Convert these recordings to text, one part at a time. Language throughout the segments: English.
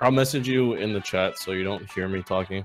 I'll message you in the chat so you don't hear me talking.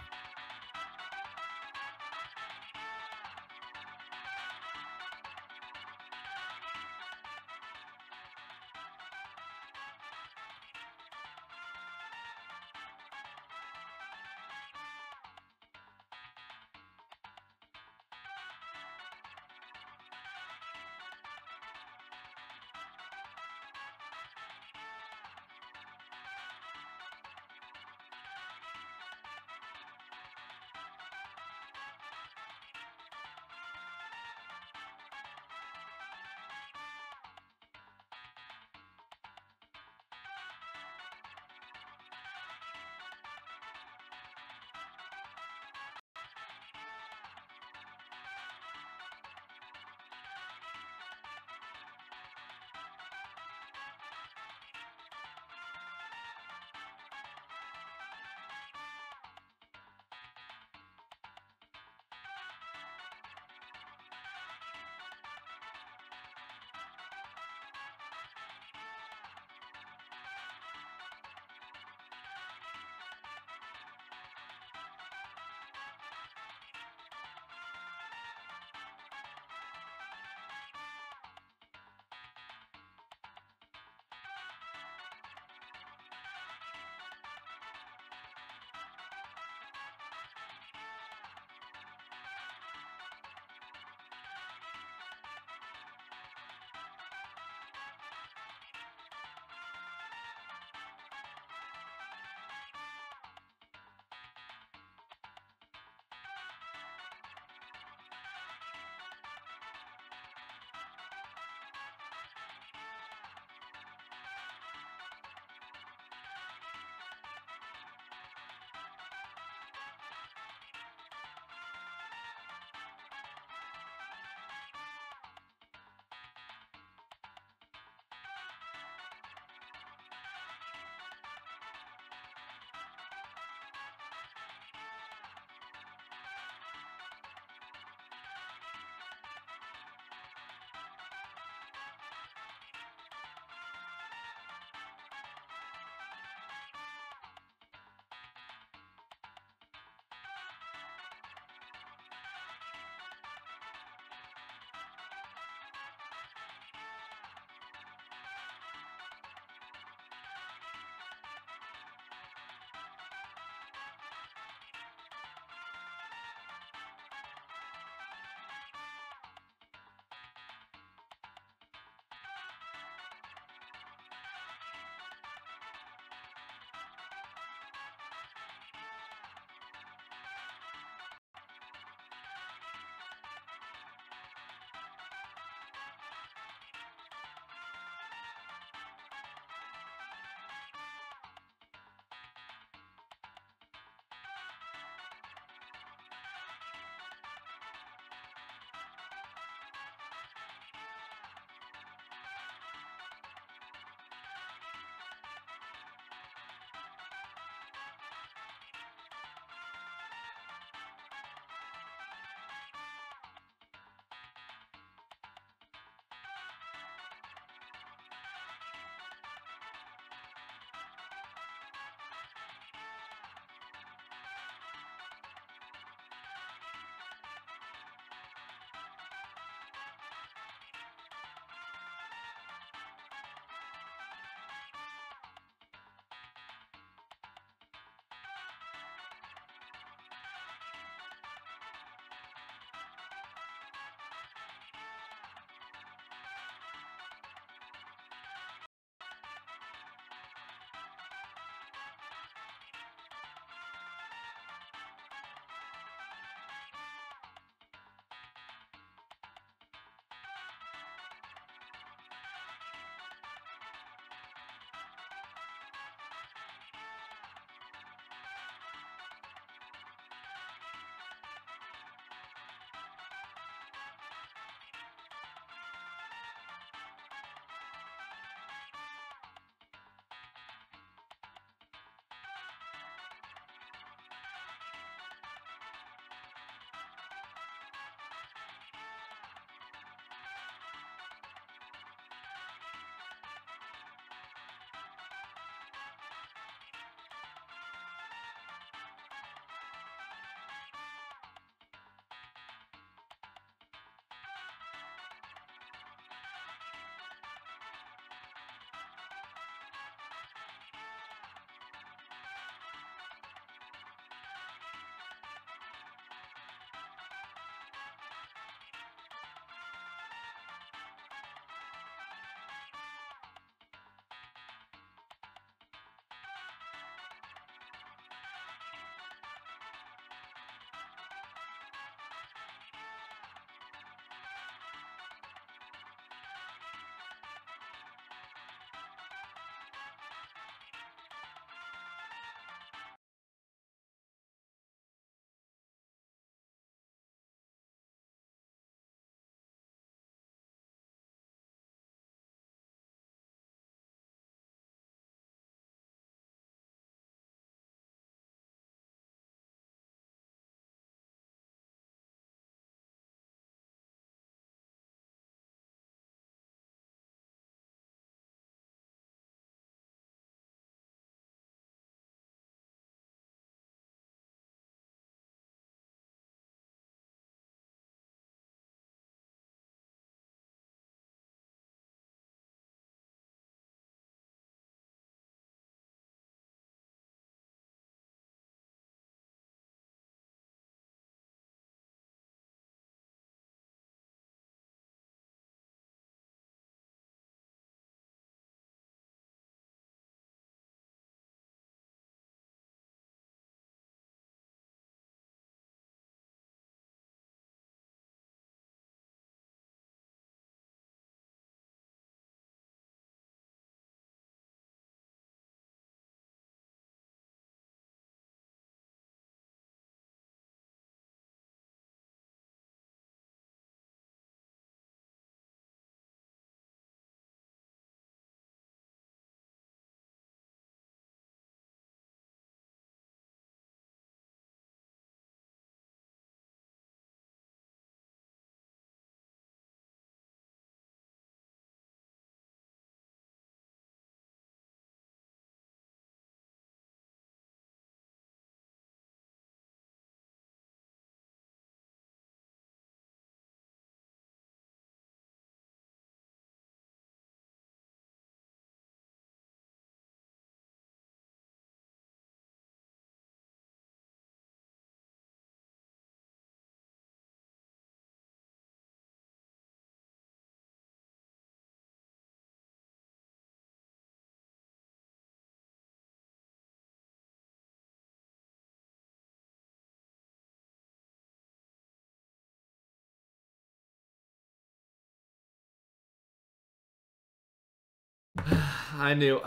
I knew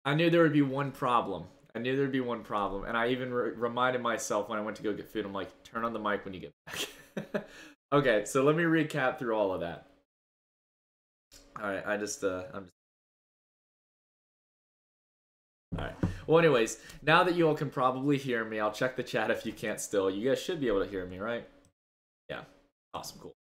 there would be one problem. I knew there'd be one problem, and I even reminded myself when I went to go get food. I'm like, turn on the mic when you get back. Okay, so let me recap through all of that. All right, I'm just. All right. Well, anyways, now that you all can probably hear me, I'll check the chat if you can't still. You guys should be able to hear me, right? Yeah. Awesome. Cool.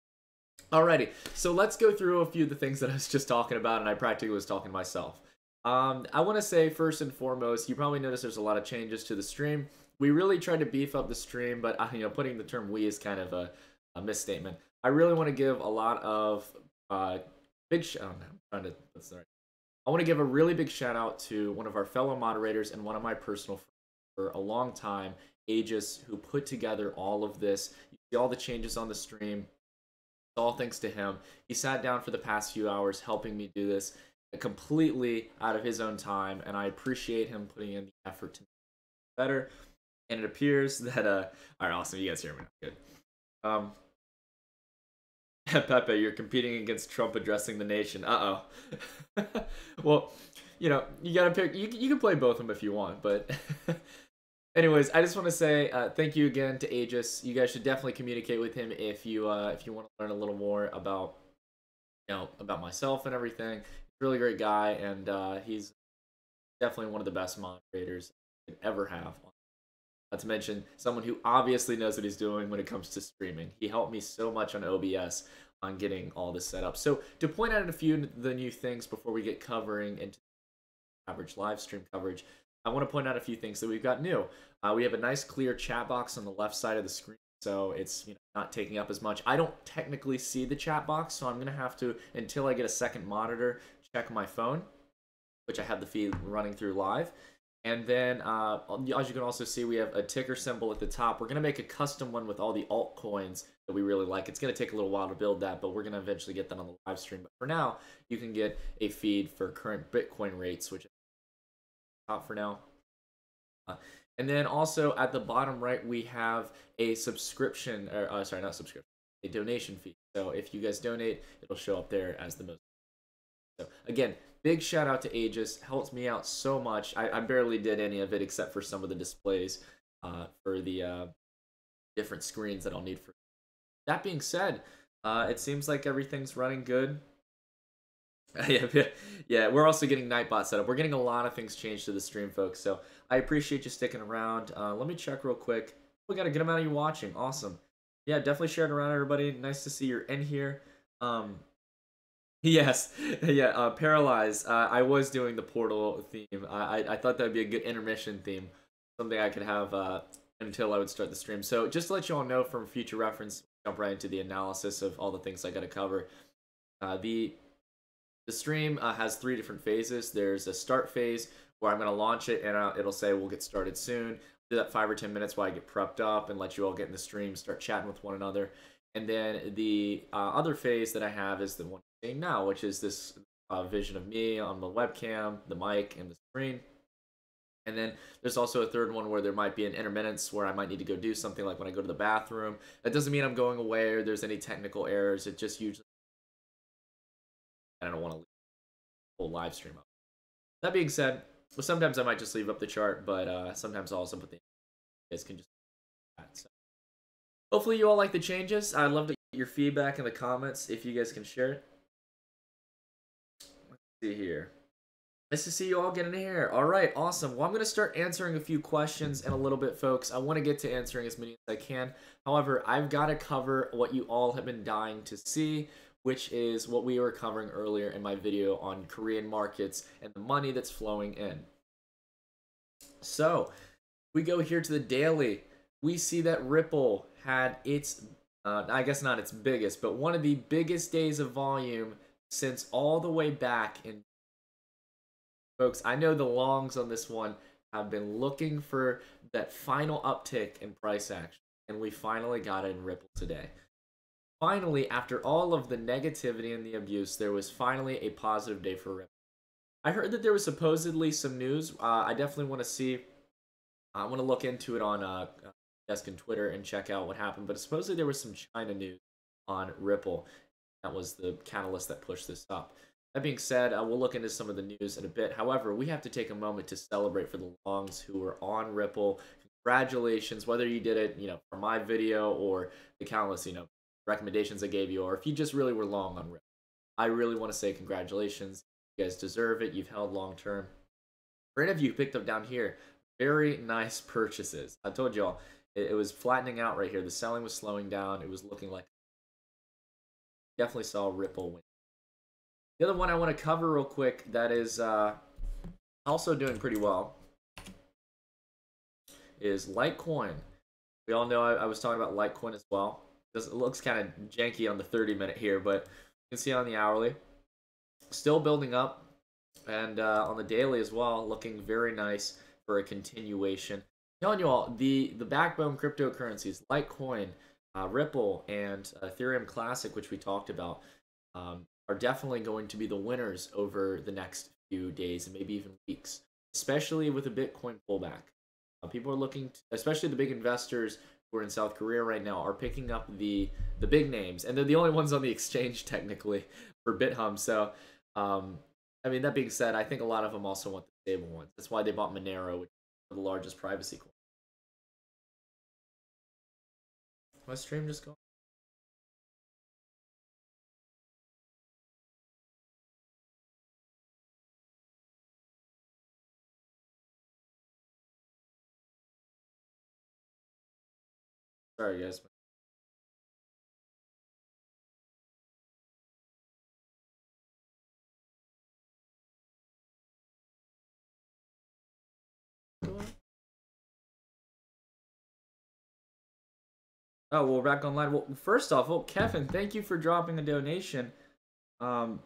Alrighty, so let's go through a few of the things that I was just talking about, and I practically was talking to myself. I want to say first and foremost, you probably noticed there's a lot of changes to the stream. We really tried to beef up the stream, but putting the term "we" is kind of a misstatement. I really want to give a lot of big. Oh, no, I'm trying to. That's right. I want to give a really big shout out to one of our fellow moderators and one of my personal friends for a long time, Aegis, who put together all of this. You see all the changes on the stream. It's all thanks to him. He sat down for the past few hours helping me do this completely out of his own time, and I appreciate him putting in the effort to make it better. And it appears that all right, awesome, you guys hear me now. Good. Pepe, you're competing against Trump addressing the nation. Well, you gotta pick. You can play both of them if you want, but anyways, I just want to say thank you again to Aegis. You guys should definitely communicate with him if you want to learn a little more about about myself and everything. He's a really great guy, and he's definitely one of the best moderators you could ever have. Not to mention someone who obviously knows what he's doing when it comes to streaming. He helped me so much on OBS on getting all this set up. So to point out a few of the new things before we get covering into average live stream coverage, I want to point out a few things that we've got new. We have a nice clear chat box on the left side of the screen, so it's not taking up as much. I don't technically see the chat box, so I'm gonna have to, until I get a second monitor, check my phone, which I have the feed running through live. And then, as you can also see, we have a ticker symbol at the top. We're going to make a custom one with all the altcoins that we really like. It's going to take a little while to build that, but we're going to eventually get that on the live stream. But for now, you can get a feed for current Bitcoin rates, which is top for now. And then also at the bottom right, we have a subscription, or sorry, not subscription, a donation fee. So if you guys donate, it'll show up there as the most. So again, big shout out to Aegis. Helps me out so much. I barely did any of it except for some of the displays for the different screens that I'll need for. That being said, it seems like everything's running good. Yeah, we're also getting Nightbot set up. We're getting a lot of things changed to the stream, folks. So I appreciate you sticking around. Let me check real quick. We got a good amount of you watching. Awesome. Yeah, definitely share it around, everybody. Nice to see you're in here. Yes, yeah, Paralyze. I was doing the Portal theme. I thought that would be a good intermission theme, something I could have until I would start the stream. So just to let you all know from future reference, jump right into the analysis of all the things I got to cover. The stream has 3 different phases. There's a start phase where I'm going to launch it and it'll say we'll get started soon. Do that 5 or 10 minutes while I get prepped up and let you all get in the stream, start chatting with one another. And then the other phase that I have is the one I'm seeing now, which is this vision of me on the webcam, the mic, and the screen. And then there's also a third one where there might be an intermittence where I might need to go do something like when I go to the bathroom. That doesn't mean I'm going away or there's any technical errors. It just usually I don't want to leave the whole live stream up. That being said, well, sometimes I might just leave up the chart, but sometimes I'll also put the you guys can just so. Hopefully you all like the changes. I'd love to get your feedback in the comments if you guys can share it. Let's see here. Nice to see you all getting here. All right, awesome. Well, I'm going to start answering a few questions in a little bit, folks. I want to get to answering as many as I can. However, I've got to cover what you all have been dying to see, which is what we were covering earlier in my video on Korean markets and the money that's flowing in. So, we go here to the daily. We see that Ripple had its, I guess not its biggest, but one of the biggest days of volume since all the way back in. Folks, I know the longs on this one have been looking for that final uptick in price action, and we finally got it in Ripple today. Finally, after all of the negativity and the abuse, there was finally a positive day for Ripple. I heard that there was supposedly some news. I definitely want to see. I want to look into it on Desk and Twitter and check out what happened. But supposedly there was some China news on Ripple. That was the catalyst that pushed this up. That being said, we'll look into some of the news in a bit. However, we have to take a moment to celebrate for the longs who are on Ripple. Congratulations, whether you did it, from my video or the countless, recommendations I gave you, or if you just really were long on Ripple. I really want to say congratulations. You guys deserve it. You've held long term. For any of you who picked up down here, very nice purchases. I told y'all, it was flattening out right here. The selling was slowing down. It was looking like definitely saw Ripple win. The other one I want to cover real quick that is also doing pretty well is Litecoin. We all know I was talking about Litecoin as well. It looks kind of janky on the 30-minute here, but you can see on the hourly. Still building up. And on the daily as well, looking very nice for a continuation. Telling you all, the backbone cryptocurrencies, Litecoin, Ripple, and Ethereum Classic, which we talked about, are definitely going to be the winners over the next few days and maybe even weeks, especially with a Bitcoin pullback. People are looking, especially the big investors who are in South Korea right now, are picking up the big names, and they're the only ones on the exchange technically for BitHum. So, I mean, that being said, I think a lot of them also want the stable ones. That's why they bought Monero, which is the largest privacy coin. My stream just going? Sorry, guys. Oh, well, back online. Well, first off, Kevin, thank you for dropping a donation. I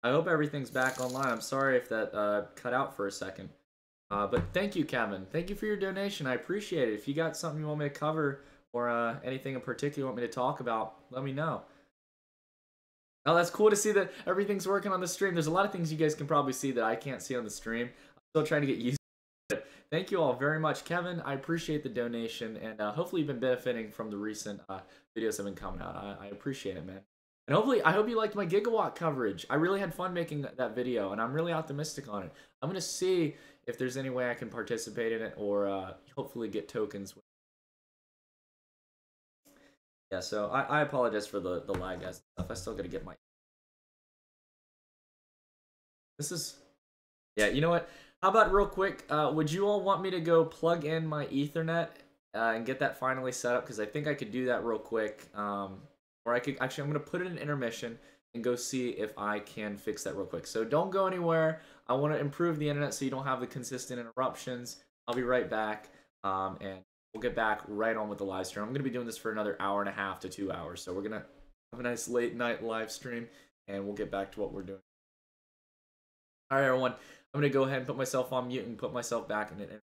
hope everything's back online. I'm sorry if that cut out for a second. But thank you, Kevin. Thank you for your donation. I appreciate it. If you got something you want me to cover or anything in particular you want me to talk about, let me know. Oh, that's cool to see that everything's working on the stream. There's a lot of things you guys can probably see that I can't see on the stream. I'm still trying to get used to it. Thank you all very much. Kevin, I appreciate the donation, and hopefully you've been benefiting from the recent videos that have been coming out. I appreciate it, man. And hopefully, I hope you liked my gigawatt coverage. I really had fun making that video, and I'm really optimistic on it. I'm going to see if there's any way I can participate in it or hopefully get tokens. Yeah, so I apologize for the lag, guys. I still got to get my... This is... Yeah, you know what? How about real quick, would you all want me to go plug in my Ethernet and get that finally set up? Because I think I could do that real quick. Or I could... Actually, I'm going to put it in intermission and go see if I can fix that real quick. So don't go anywhere. I want to improve the internet so you don't have the consistent interruptions. I'll be right back, and we'll get back right on with the live stream. I'm going to be doing this for another hour and a half to 2 hours. So we're going to have a nice late night live stream, and we'll get back to what we're doing. All right, everyone. I'm going to go ahead and put myself on mute and put myself back in it.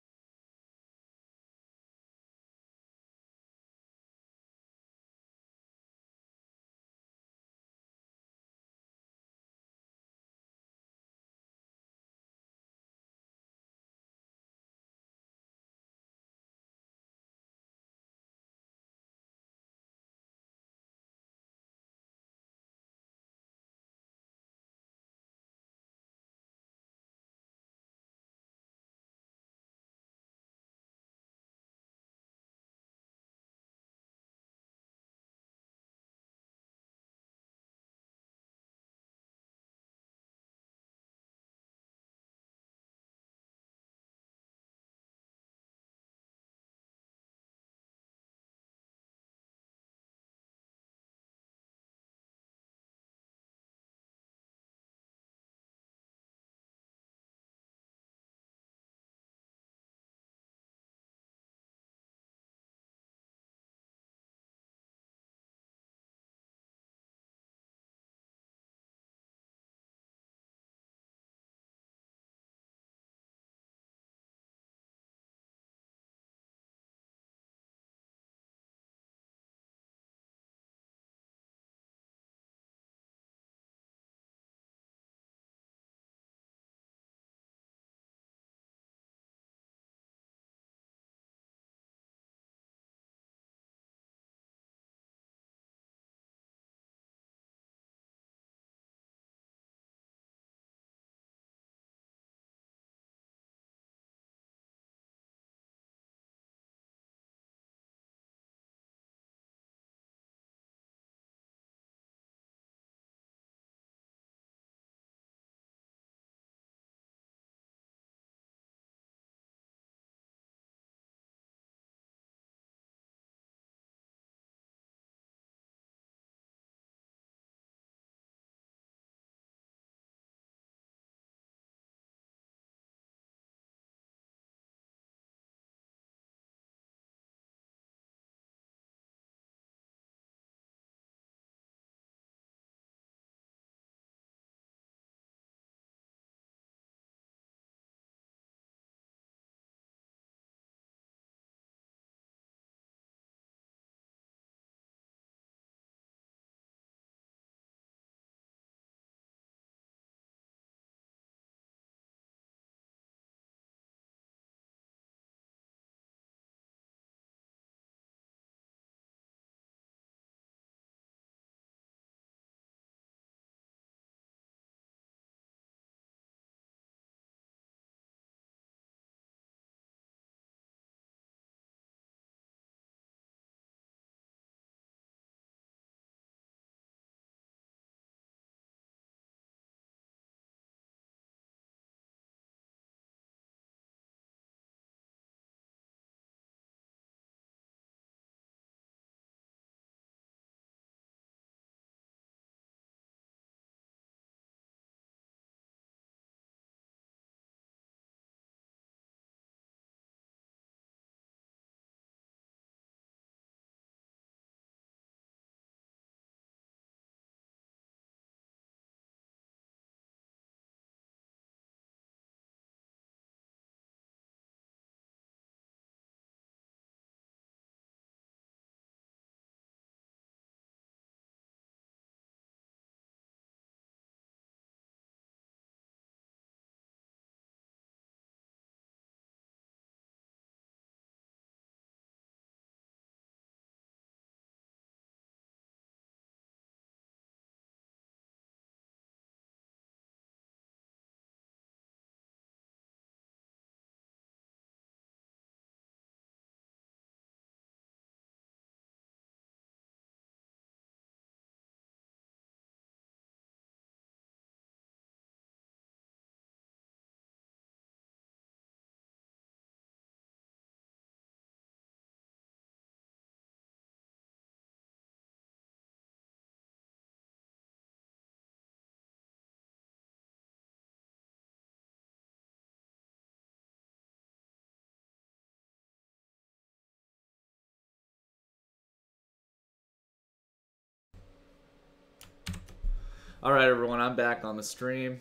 All right, everyone, I'm back on the stream.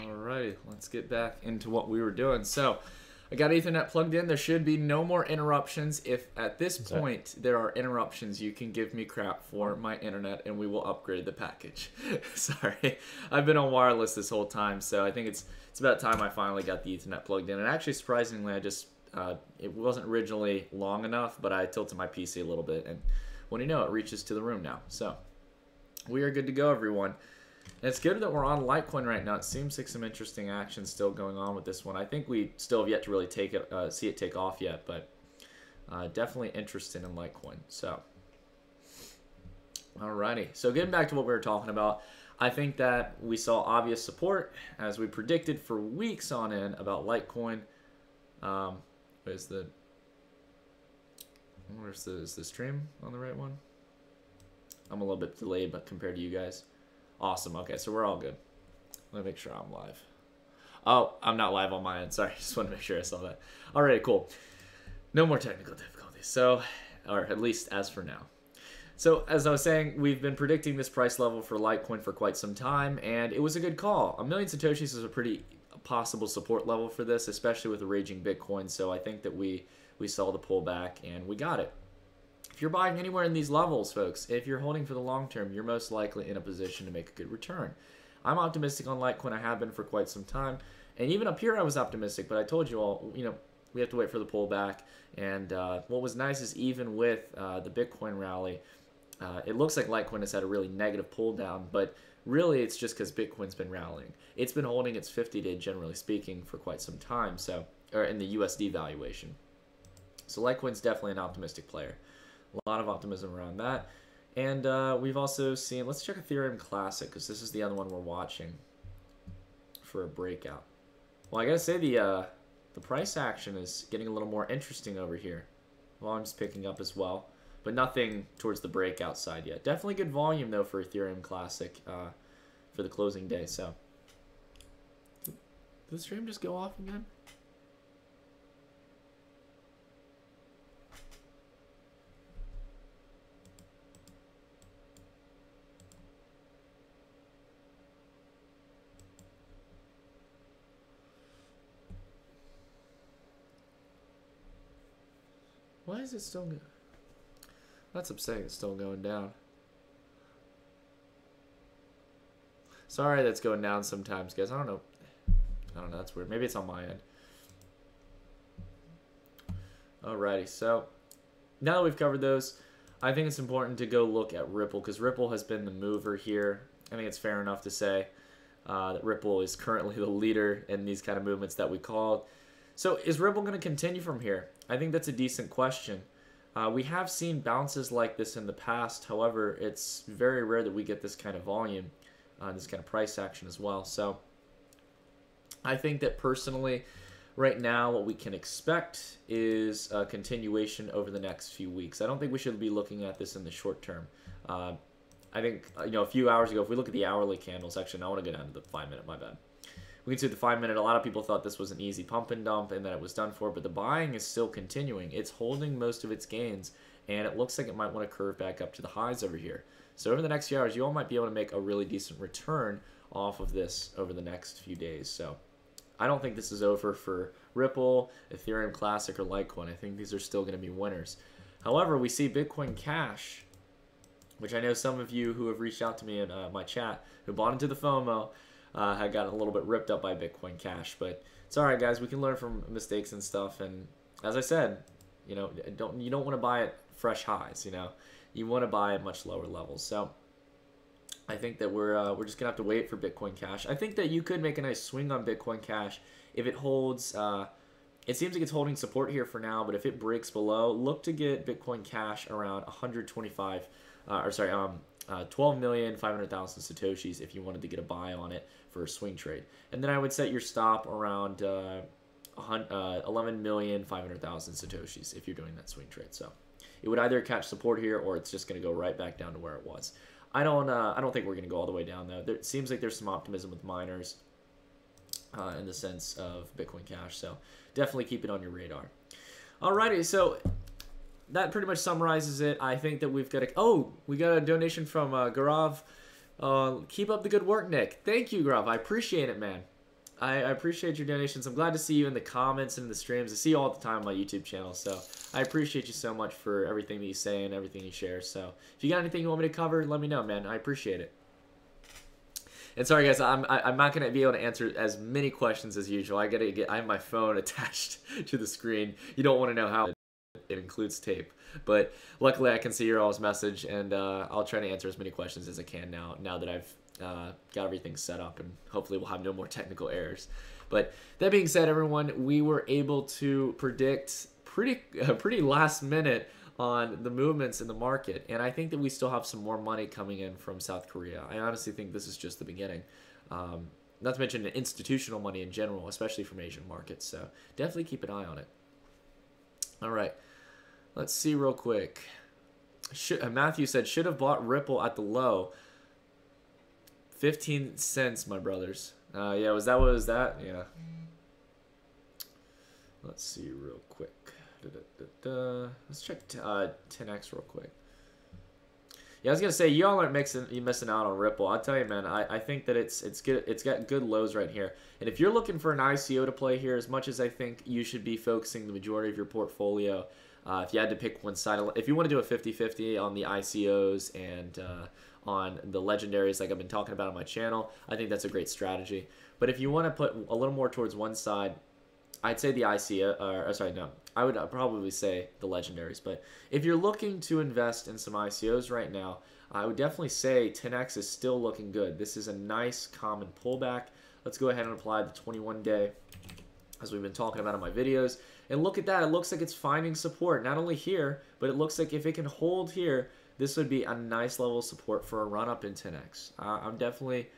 All righty, let's get back into what we were doing. So, I got Ethernet plugged in. There should be no more interruptions. If at this point there are interruptions, you can give me crap for my internet and we will upgrade the package. Sorry, I've been on wireless this whole time, so I think it's about time I finally got the Ethernet plugged in. And actually, surprisingly, I just it wasn't originally long enough, but I tilted my PC a little bit, and when you know, it reaches to the room now. So we are good to go, everyone. And it's good that we're on Litecoin right now. It seems like some interesting action still going on with this one. I think we still have yet to really take it, see it take off yet, but definitely interested in Litecoin. So, alrighty. So getting back to what we were talking about, I think that we saw obvious support as we predicted for weeks on end about Litecoin. Is the stream on the right one? I'm a little bit delayed, but compared to you guys. Awesome. Okay, so we're all good. Let me make sure I'm live. Oh, I'm not live on my end. Sorry, just want to make sure I saw that. All right, cool. No more technical difficulties. So, or at least as for now. So, as I was saying, we've been predicting this price level for Litecoin for quite some time, and it was a good call. 1 million Satoshis is a pretty possible support level for this, especially with the raging Bitcoin. So I think that we saw the pullback, and we got it. If you're buying anywhere in these levels, folks, if you're holding for the long term, you're most likely in a position to make a good return. I'm optimistic on Litecoin. I have been for quite some time. And even up here, I was optimistic. But I told you all, you know, we have to wait for the pullback. And what was nice is even with the Bitcoin rally, it looks like Litecoin has had a really negative pull down. But really, it's just because Bitcoin's been rallying. It's been holding its 50-day, generally speaking, for quite some time. So, or in the USD valuation. So Litecoin's definitely an optimistic player. A lot of optimism around that. And we've also seen, let's check Ethereum Classic, because this is the other one we're watching for a breakout. Well, I gotta say the price action is getting a little more interesting over here. Volume's picking up as well, but nothing towards the breakout side yet. Definitely good volume, though, for Ethereum Classic for the closing day. So, did the stream just go off again? Why is it still good? That's upsetting. It's still going down. Sorry that's going down sometimes, guys. I don't know. That's weird. Maybe it's on my end. Alrighty. So, now that we've covered those, I think it's important to go look at Ripple, because Ripple has been the mover here. I think it's fair enough to say that Ripple is currently the leader in these kind of movements that we called. So is Ripple going to continue from here? I think that's a decent question. We have seen bounces like this in the past. However, it's very rare that we get this kind of volume, this kind of price action as well. So I think that personally, right now, what we can expect is a continuation over the next few weeks. I don't think we should be looking at this in the short term. I think, you know, a few hours ago, if we look at the hourly candles, actually, I want to go down to the 5-minute, my bad. We can see the 5-minute, a lot of people thought this was an easy pump and dump and that it was done for, but the buying is still continuing. It's holding most of its gains, and it looks like it might want to curve back up to the highs over here. So over the next few hours, you all might be able to make a really decent return off of this over the next few days. So I don't think this is over for Ripple, Ethereum Classic, or Litecoin. I think these are still going to be winners. However, we see Bitcoin Cash, which I know some of you who have reached out to me in my chat who bought into the FOMO, had gotten a little bit ripped up by Bitcoin Cash, but it's all right, guys. We can learn from mistakes and stuff. And as I said, you know, you don't want to buy at fresh highs. You know, you want to buy at much lower levels. So I think that we're just gonna have to wait for Bitcoin Cash. I think that you could make a nice swing on Bitcoin Cash if it holds. It seems like it's holding support here for now, but if it breaks below, look to get Bitcoin Cash around 125, 12,500,000 Satoshis if you wanted to get a buy on it for a swing trade. And then I would set your stop around 11,500,000 Satoshis if you're doing that swing trade. So it would either catch support here or it's just going to go right back down to where it was. I don't think we're going to go all the way down though. It seems like there's some optimism with miners in the sense of Bitcoin Cash. So definitely keep it on your radar. Alrighty, so that pretty much summarizes it. I think that we've got we got a donation from Gaurav Keep up the good work, Nick. Thank you, Gruff. I appreciate it, man. I appreciate your donations. I'm glad to see you in the comments and in the streams. I see you all the time on my YouTube channel, so I appreciate you so much for everything that you say and everything you share. So if you got anything you want me to cover, let me know, man. I appreciate it. And sorry, guys, I'm not gonna be able to answer as many questions as usual. I have my phone attached to the screen. You don't want to know how it includes tape, but luckily I can see your all's message, and I'll try to answer as many questions as I can now that I've got everything set up, and hopefully we'll have no more technical errors. But that being said, everyone, we were able to predict pretty last minute on the movements in the market, and I think that we still have some more money coming in from South Korea. I honestly think this is just the beginning. Not to mention institutional money in general, especially from Asian markets. So definitely keep an eye on it. All right, let's see real quick. Matthew said, should have bought Ripple at the low. 15 cents, my brothers. Yeah, was that what was that? Yeah. Let's see real quick. Let's check 10x real quick. Yeah, I was gonna say y'all aren't missing out on Ripple. I'll tell you, man. I think that it's good. It's got good lows right here. And if you're looking for an ICO to play here, as much as I think you should be focusing the majority of your portfolio, if you had to pick one side, if you want to do a 50-50 on the ICOs and on the legendaries like I've been talking about on my channel, I think that's a great strategy. But if you want to put a little more towards one side, I'd say the ICO, or sorry, no, I would probably say the legendaries. But if you're looking to invest in some ICOs right now, I would definitely say 10x is still looking good. This is a nice common pullback. Let's go ahead and apply the 21-day, as we've been talking about in my videos. And look at that. It looks like it's finding support, not only here, but it looks like if it can hold here, this would be a nice level of support for a run-up in 10x. I'm definitely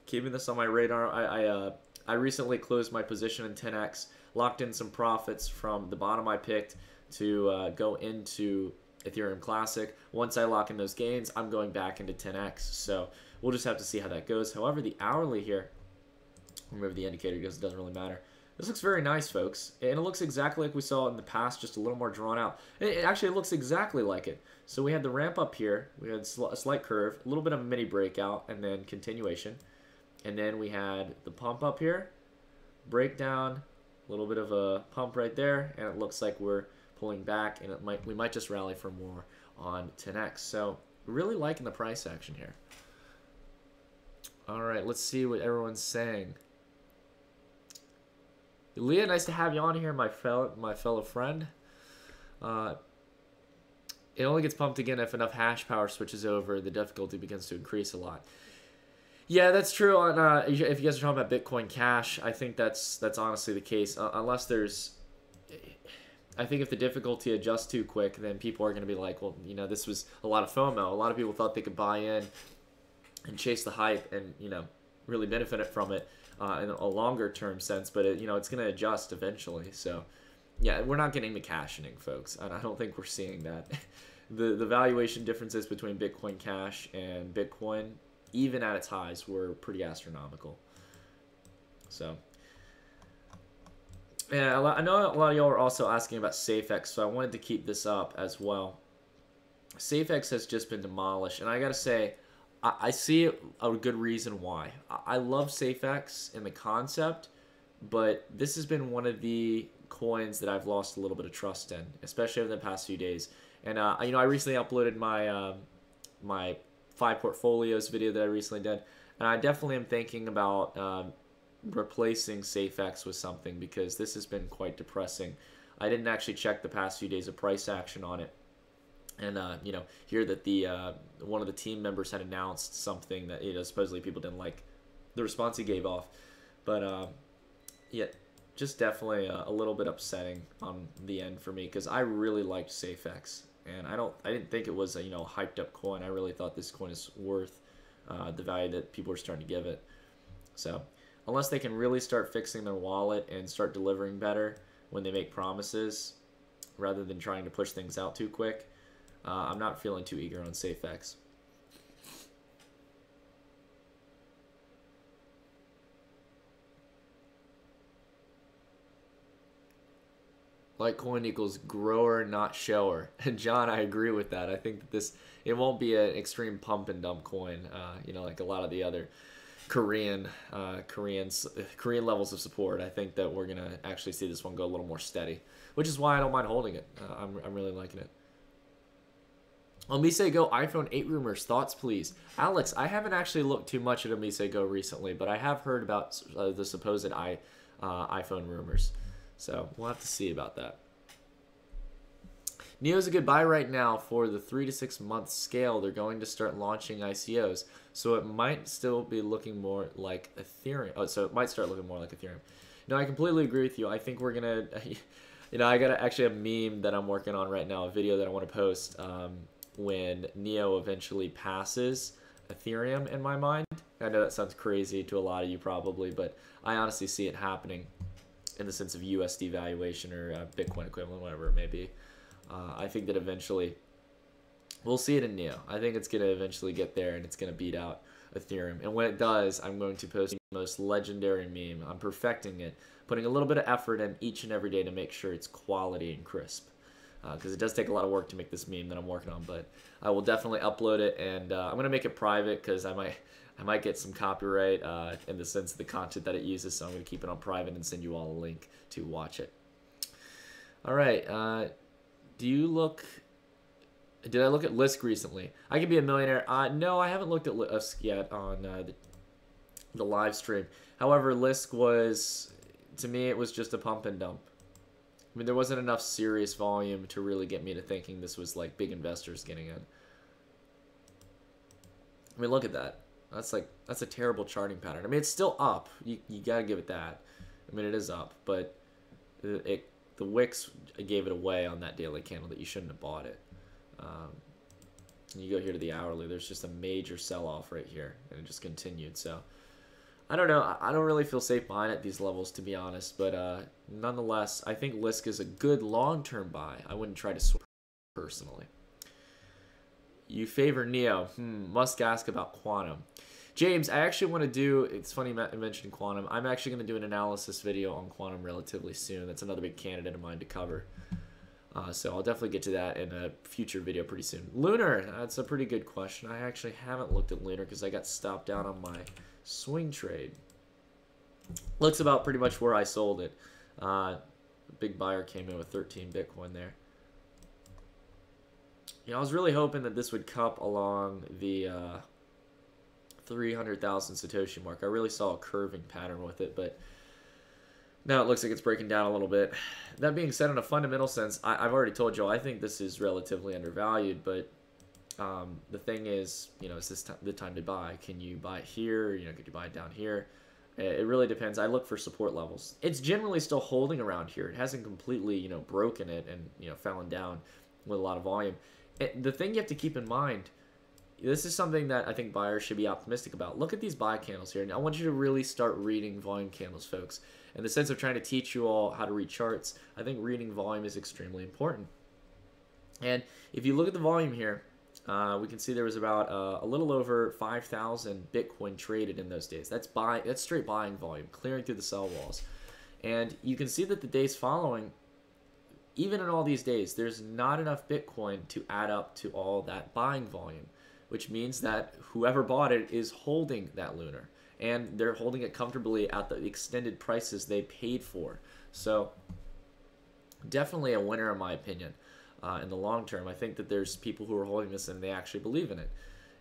keeping this on my radar. I recently closed my position in 10x, locked in some profits from the bottom I picked to go into Ethereum Classic. Once I lock in those gains, I'm going back into 10x. So we'll just have to see how that goes. However, the hourly here, remove the indicator because it doesn't really matter. This looks very nice, folks, and it looks exactly like we saw in the past, just a little more drawn out. It actually looks exactly like it. So we had the ramp up here, we had a slight curve, a little bit of a mini breakout, and then continuation. And then we had the pump up here, breakdown, a little bit of a pump right there, and it looks like we're pulling back, and we might just rally for more on 10x. So really liking the price action here. All right, let's see what everyone's saying. Leah, nice to have you on here, my fellow friend. It only gets pumped again if enough hash power switches over. The difficulty begins to increase a lot. Yeah, that's true. On if you guys are talking about Bitcoin Cash, I think that's honestly the case. Unless there's, I think if the difficulty adjusts too quick, then people are going to be like, well, you know, this was a lot of FOMO. A lot of people thought they could buy in and chase the hype and, you know, really benefit from it in a longer term sense. But it, you know, it's going to adjust eventually. So yeah, we're not getting the cashing, folks, and I don't think we're seeing that. The valuation differences between Bitcoin Cash and Bitcoin, even at its highs, were pretty astronomical. So, yeah, I know a lot of y'all are also asking about SafeX, so I wanted to keep this up as well. SafeX has just been demolished, and I gotta say, I see a good reason why. I love SafeX in the concept, but this has been one of the coins that I've lost a little bit of trust in, especially over the past few days. And you know, I recently uploaded my my 5 portfolios video that I recently did, and I definitely am thinking about replacing SafeX with something, because this has been quite depressing. I didn't actually check the past few days of price action on it, and you know, hear that the one of the team members had announced something that, you know, supposedly people didn't like the response he gave off. But yeah, just definitely a little bit upsetting on the end for me, because I really liked SafeX, and I didn't think it was a, you know, hyped up coin. I really thought this coin is worth the value that people are starting to give it. So unless they can really start fixing their wallet and start delivering better when they make promises, rather than trying to push things out too quick, I'm not feeling too eager on SafeX. Litecoin equals grower, not shower. And John, I agree with that. I think that it won't be an extreme pump and dump coin, like a lot of the other Korean levels of support. I think that we're gonna actually see this one go a little more steady, which is why I don't mind holding it. I'm really liking it. Omise Go iPhone 8 rumors. Thoughts, please. Alex, I haven't actually looked too much at Omise Go recently, but I have heard about the supposed iPhone rumors. So we'll have to see about that. NEO's a good buy right now for the 3 to 6 month scale. They're going to start launching ICOs, so it might still be looking more like Ethereum. Oh, so it might start looking more like Ethereum. No, I completely agree with you. I think we're gonna, I got actually a meme that I'm working on right now, a video that I want to post when NEO eventually passes Ethereum in my mind. I know that sounds crazy to a lot of you probably, but I honestly see it happening in the sense of USD valuation or Bitcoin equivalent, whatever it may be. I think that eventually we'll see it in NEO. I think it's going to eventually get there and it's going to beat out Ethereum. And when it does, I'm going to post the most legendary meme. I'm perfecting it, putting a little bit of effort in each and every day to make sure it's quality and crisp. Because it does take a lot of work to make this meme that I'm working on, but I will definitely upload it, and I'm going to make it private because I might get some copyright in the sense of the content that it uses, so I'm going to keep it on private and send you all a link to watch it. All right. Did I look at Lisk recently? I Can Be a Millionaire. No, I haven't looked at Lisk yet on the live stream. However, Lisk was, to me, it was just a pump and dump. I mean, there wasn't enough serious volume to really get me to thinking this was like big investors getting in. I mean, look at that. That's a terrible charting pattern. I mean, it's still up. You gotta give it that. I mean, it is up, but the wicks gave it away on that daily candle that you shouldn't have bought it. You go here to the hourly. There's just a major sell-off right here, and it just continued. So I don't know. I don't really feel safe buying at these levels, to be honest. But nonetheless, I think Lisk is a good long-term buy. I wouldn't try to swing personally. You favor NEO. Must ask about Quantum. James, I actually want to do, it's funny I mentioned Quantum. I'm actually going to do an analysis video on Quantum relatively soon. That's another big candidate of mine to cover. So I'll definitely get to that in a future video pretty soon. Lunar, that's a pretty good question. I actually haven't looked at Lunar because I got stopped down on my swing trade. Looks about pretty much where I sold it. Big buyer came in with 13 Bitcoin there. I was really hoping that this would cup along the 300,000 Satoshi mark. I really saw a curving pattern with it, but now it looks like it's breaking down a little bit. That being said, in a fundamental sense, I've already told you, I think this is relatively undervalued, but the thing is, is this the time to buy? Can you buy it here? Could you buy it down here? It really depends. I look for support levels. It's generally still holding around here. It hasn't completely, broken it and, fallen down with a lot of volume. The thing you have to keep in mind, this is something that I think buyers should be optimistic about. Look at these buy candles here. And I want you to really start reading volume candles, folks. In the sense of trying to teach you all how to read charts, I think reading volume is extremely important. And if you look at the volume here, we can see there was about a little over 5,000 Bitcoin traded in those days. That's straight buying volume, clearing through the sell walls. And you can see that the days following, even in all these days, there's not enough Bitcoin to add up to all that buying volume, which means that whoever bought it is holding that Lunar. And they're holding it comfortably at the extended prices they paid for. So definitely a winner in my opinion. In the long term, I think that there's people who are holding this and they actually believe in it.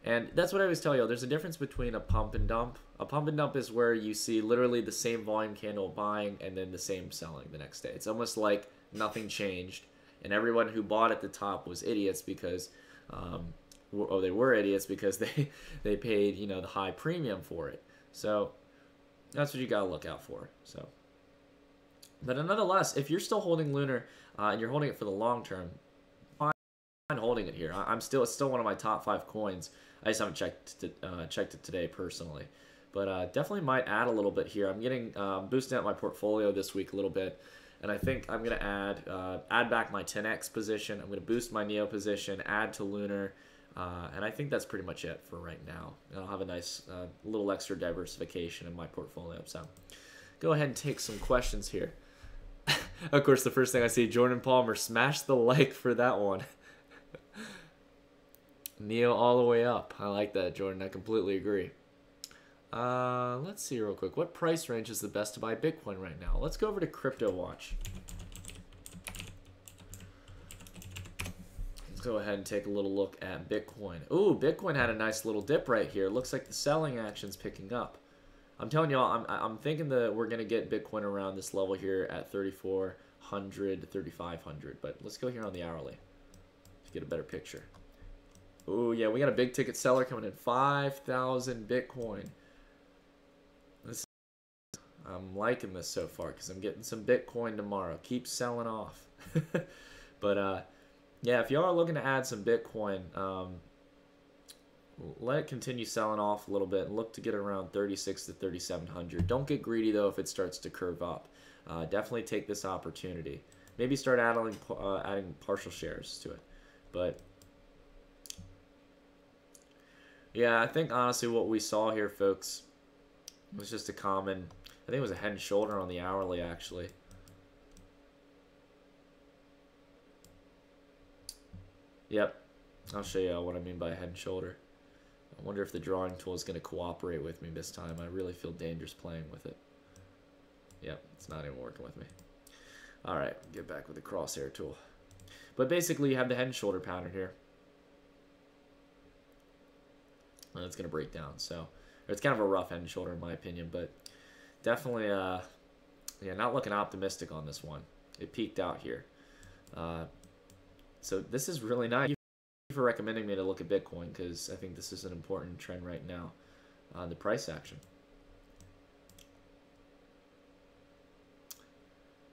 And that's what I always tell you. There's a difference between a pump and dump. A pump and dump is where you see literally the same volume candle buying and then the same selling the next day. It's almost like nothing changed. And everyone who bought at the top was idiots because, they were idiots because they paid, the high premium for it. So that's what you got to look out for. So, but nonetheless, if you're still holding Lunar and you're holding it for the long term, fine holding it here. It's still one of my top 5 coins. I just haven't checked it today personally, but definitely might add a little bit here. I'm getting boosting out my portfolio this week a little bit, and I think I'm gonna add back my 10x position. I'm gonna boost my NEO position, add to Lunar. And I think that's pretty much it for right now. And I'll have a nice little extra diversification in my portfolio. So go ahead and take some questions here. Of course, the first thing I see, Jordan Palmer, smash the like for that one. Neo all the way up. I like that, Jordan. I completely agree. Let's see real quick. What price range is the best to buy Bitcoin right now? Let's go over to Crypto Watch. Let's go ahead and take a little look at Bitcoin. Ooh, Bitcoin had a nice little dip right here. Looks like the selling action's picking up. I'm telling y'all, I'm thinking that we're going to get Bitcoin around this level here at 3,400, 3,500. But let's go here on the hourly to get a better picture. Ooh, yeah, we got a big ticket seller coming in. 5,000 Bitcoin. I'm liking this so far because I'm getting some Bitcoin tomorrow. Keep selling off. But, yeah, if y'all are looking to add some Bitcoin, let it continue selling off a little bit and look to get around 36 to 3,700. Don't get greedy, though, if it starts to curve up. Definitely take this opportunity. Maybe start adding partial shares to it. But, yeah, I think, honestly, what we saw here, folks, was just a common... I think it was a head and shoulder on the hourly, actually. Yep. I'll show you what I mean by head and shoulder. I wonder if the drawing tool is going to cooperate with me this time. I really feel dangerous playing with it. Yep, it's not even working with me. Alright, get back with the crosshair tool. But basically, you have the head and shoulder pattern here. And it's going to break down. So, it's kind of a rough head and shoulder in my opinion, but... Definitely, yeah, not looking optimistic on this one. It peaked out here. So this is really nice. Thank you for recommending me to look at Bitcoin because I think this is an important trend right now on the price action.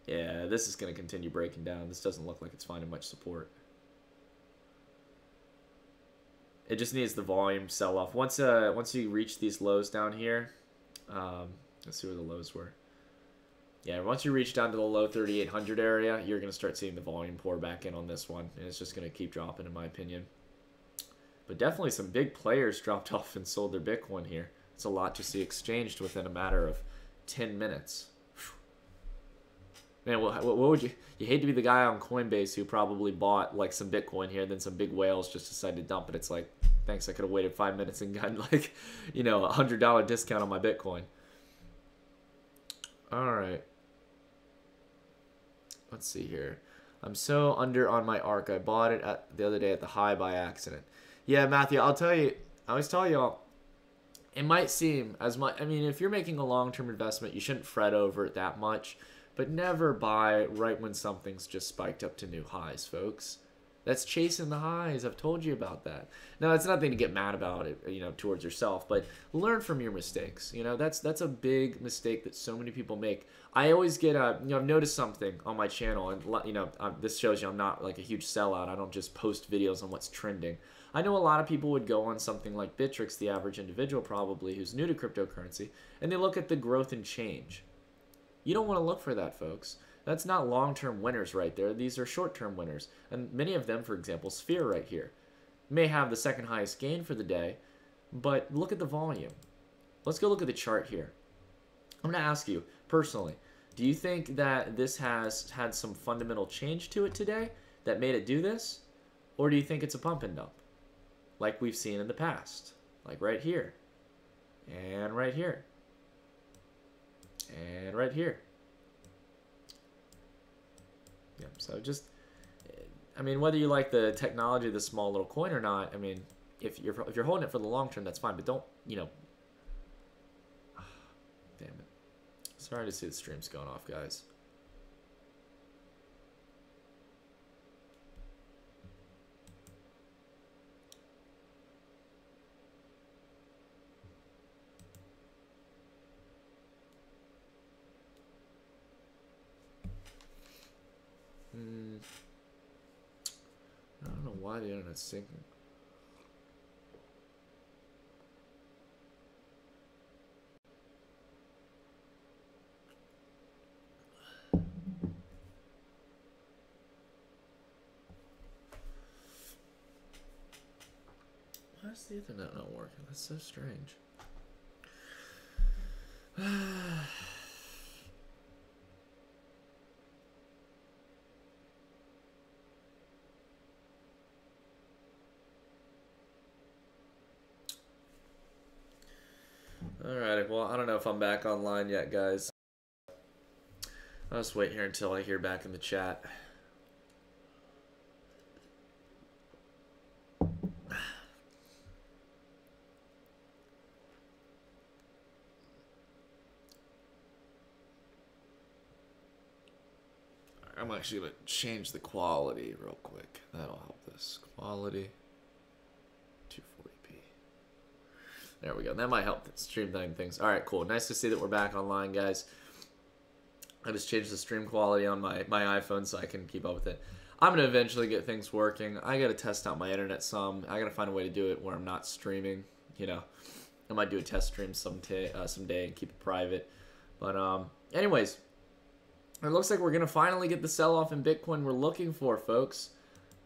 Yeah, this is going to continue breaking down. This doesn't look like it's finding much support. It just needs the volume sell off. Once you reach these lows down here, let's see where the lows were. Yeah, once you reach down to the low 3,800 area, you're going to start seeing the volume pour back in on this one. And it's just going to keep dropping, in my opinion. But definitely some big players dropped off and sold their Bitcoin here. It's a lot to see exchanged within a matter of 10 minutes. Man, what would you... You hate to be the guy on Coinbase who probably bought, like, some Bitcoin here, then some big whales just decided to dump it. It's like, thanks, I could have waited 5 minutes and gotten, like, you know, $100 discount on my Bitcoin. Alright. Let's see here. I'm so under on my ARK. I bought it the other day at the high by accident. Yeah, Matthew, I'll tell you. I always tell y'all, it might seem as much... I mean, if you're making a long-term investment, you shouldn't fret over it that much. But never buy right when something's just spiked up to new highs, folks. That's chasing the highs. I've told you about that. Now, it's nothing to get mad about it, you know, towards yourself, but learn from your mistakes. You know, that's a big mistake that so many people make. I always get you know, I've noticed something on my channel, and you know, this shows you I'm not like a huge sellout. I don't just post videos on what's trending. I know a lot of people would go on something like Bittrex, the average individual probably who's new to cryptocurrency, and they look at the growth and change. You don't want to look for that, folks. That's not long-term winners right there. These are short-term winners. And many of them, for example, Sphere right here, may have the second highest gain for the day, but look at the volume. Let's go look at the chart here. I'm going to ask you, personally, do you think that this has had some fundamental change to it today that made it do this? Or do you think it's a pump and dump, like we've seen in the past? Like right here, and right here, and right here. Yeah, so just, I mean, whether you like the technology of the small little coin or not, I mean, if you're holding it for the long term, that's fine. But don't, you know, damn it. Sorry to see the stream's going off, guys. I don't know why the internet's sinking. Why is the internet not working? That's so strange. Alrighty, well, I don't know if I'm back online yet, guys. I'll just wait here until I hear back in the chat. I'm actually going to change the quality real quick. That'll help this. Quality 240p. There we go. That might help streamline things. Alright, cool. Nice to see that we're back online, guys. I just changed the stream quality on my iPhone so I can keep up with it. I'm going to eventually get things working. I got to test out my internet some. I got to find a way to do it where I'm not streaming. You know, I might do a test stream someday and keep it private. But anyways, it looks like we're going to finally get the sell-off in Bitcoin we're looking for, folks.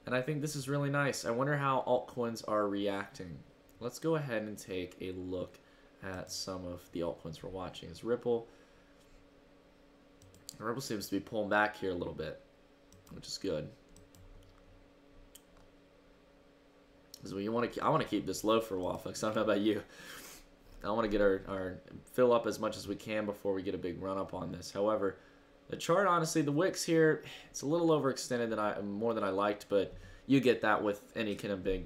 And I think this is really nice. I wonder how altcoins are reacting. Let's go ahead and take a look at some of the altcoins we're watching. Is Ripple seems to be pulling back here a little bit, which is good. Because I want to keep this low for a while, folks. I don't know about you. I want to get our fill up as much as we can before we get a big run up on this. However, the chart, honestly, the wicks here, it's a little overextended more than I liked, but you get that with any kind of big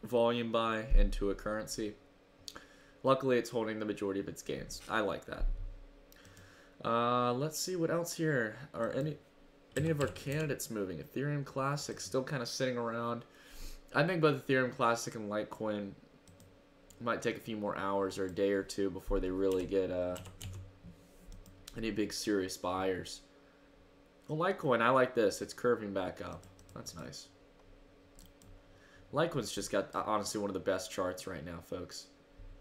volume buy into a currency. Luckily, it's holding the majority of its gains. I like that. Let's see what else here. Are any of our candidates moving? Ethereum Classic still kind of sitting around. I think both Ethereum Classic and Litecoin might take a few more hours or a day or two before they really get any big serious buyers. Well, Litecoin, I like this. It's curving back up. That's nice. Litecoin's just got, honestly, one of the best charts right now, folks.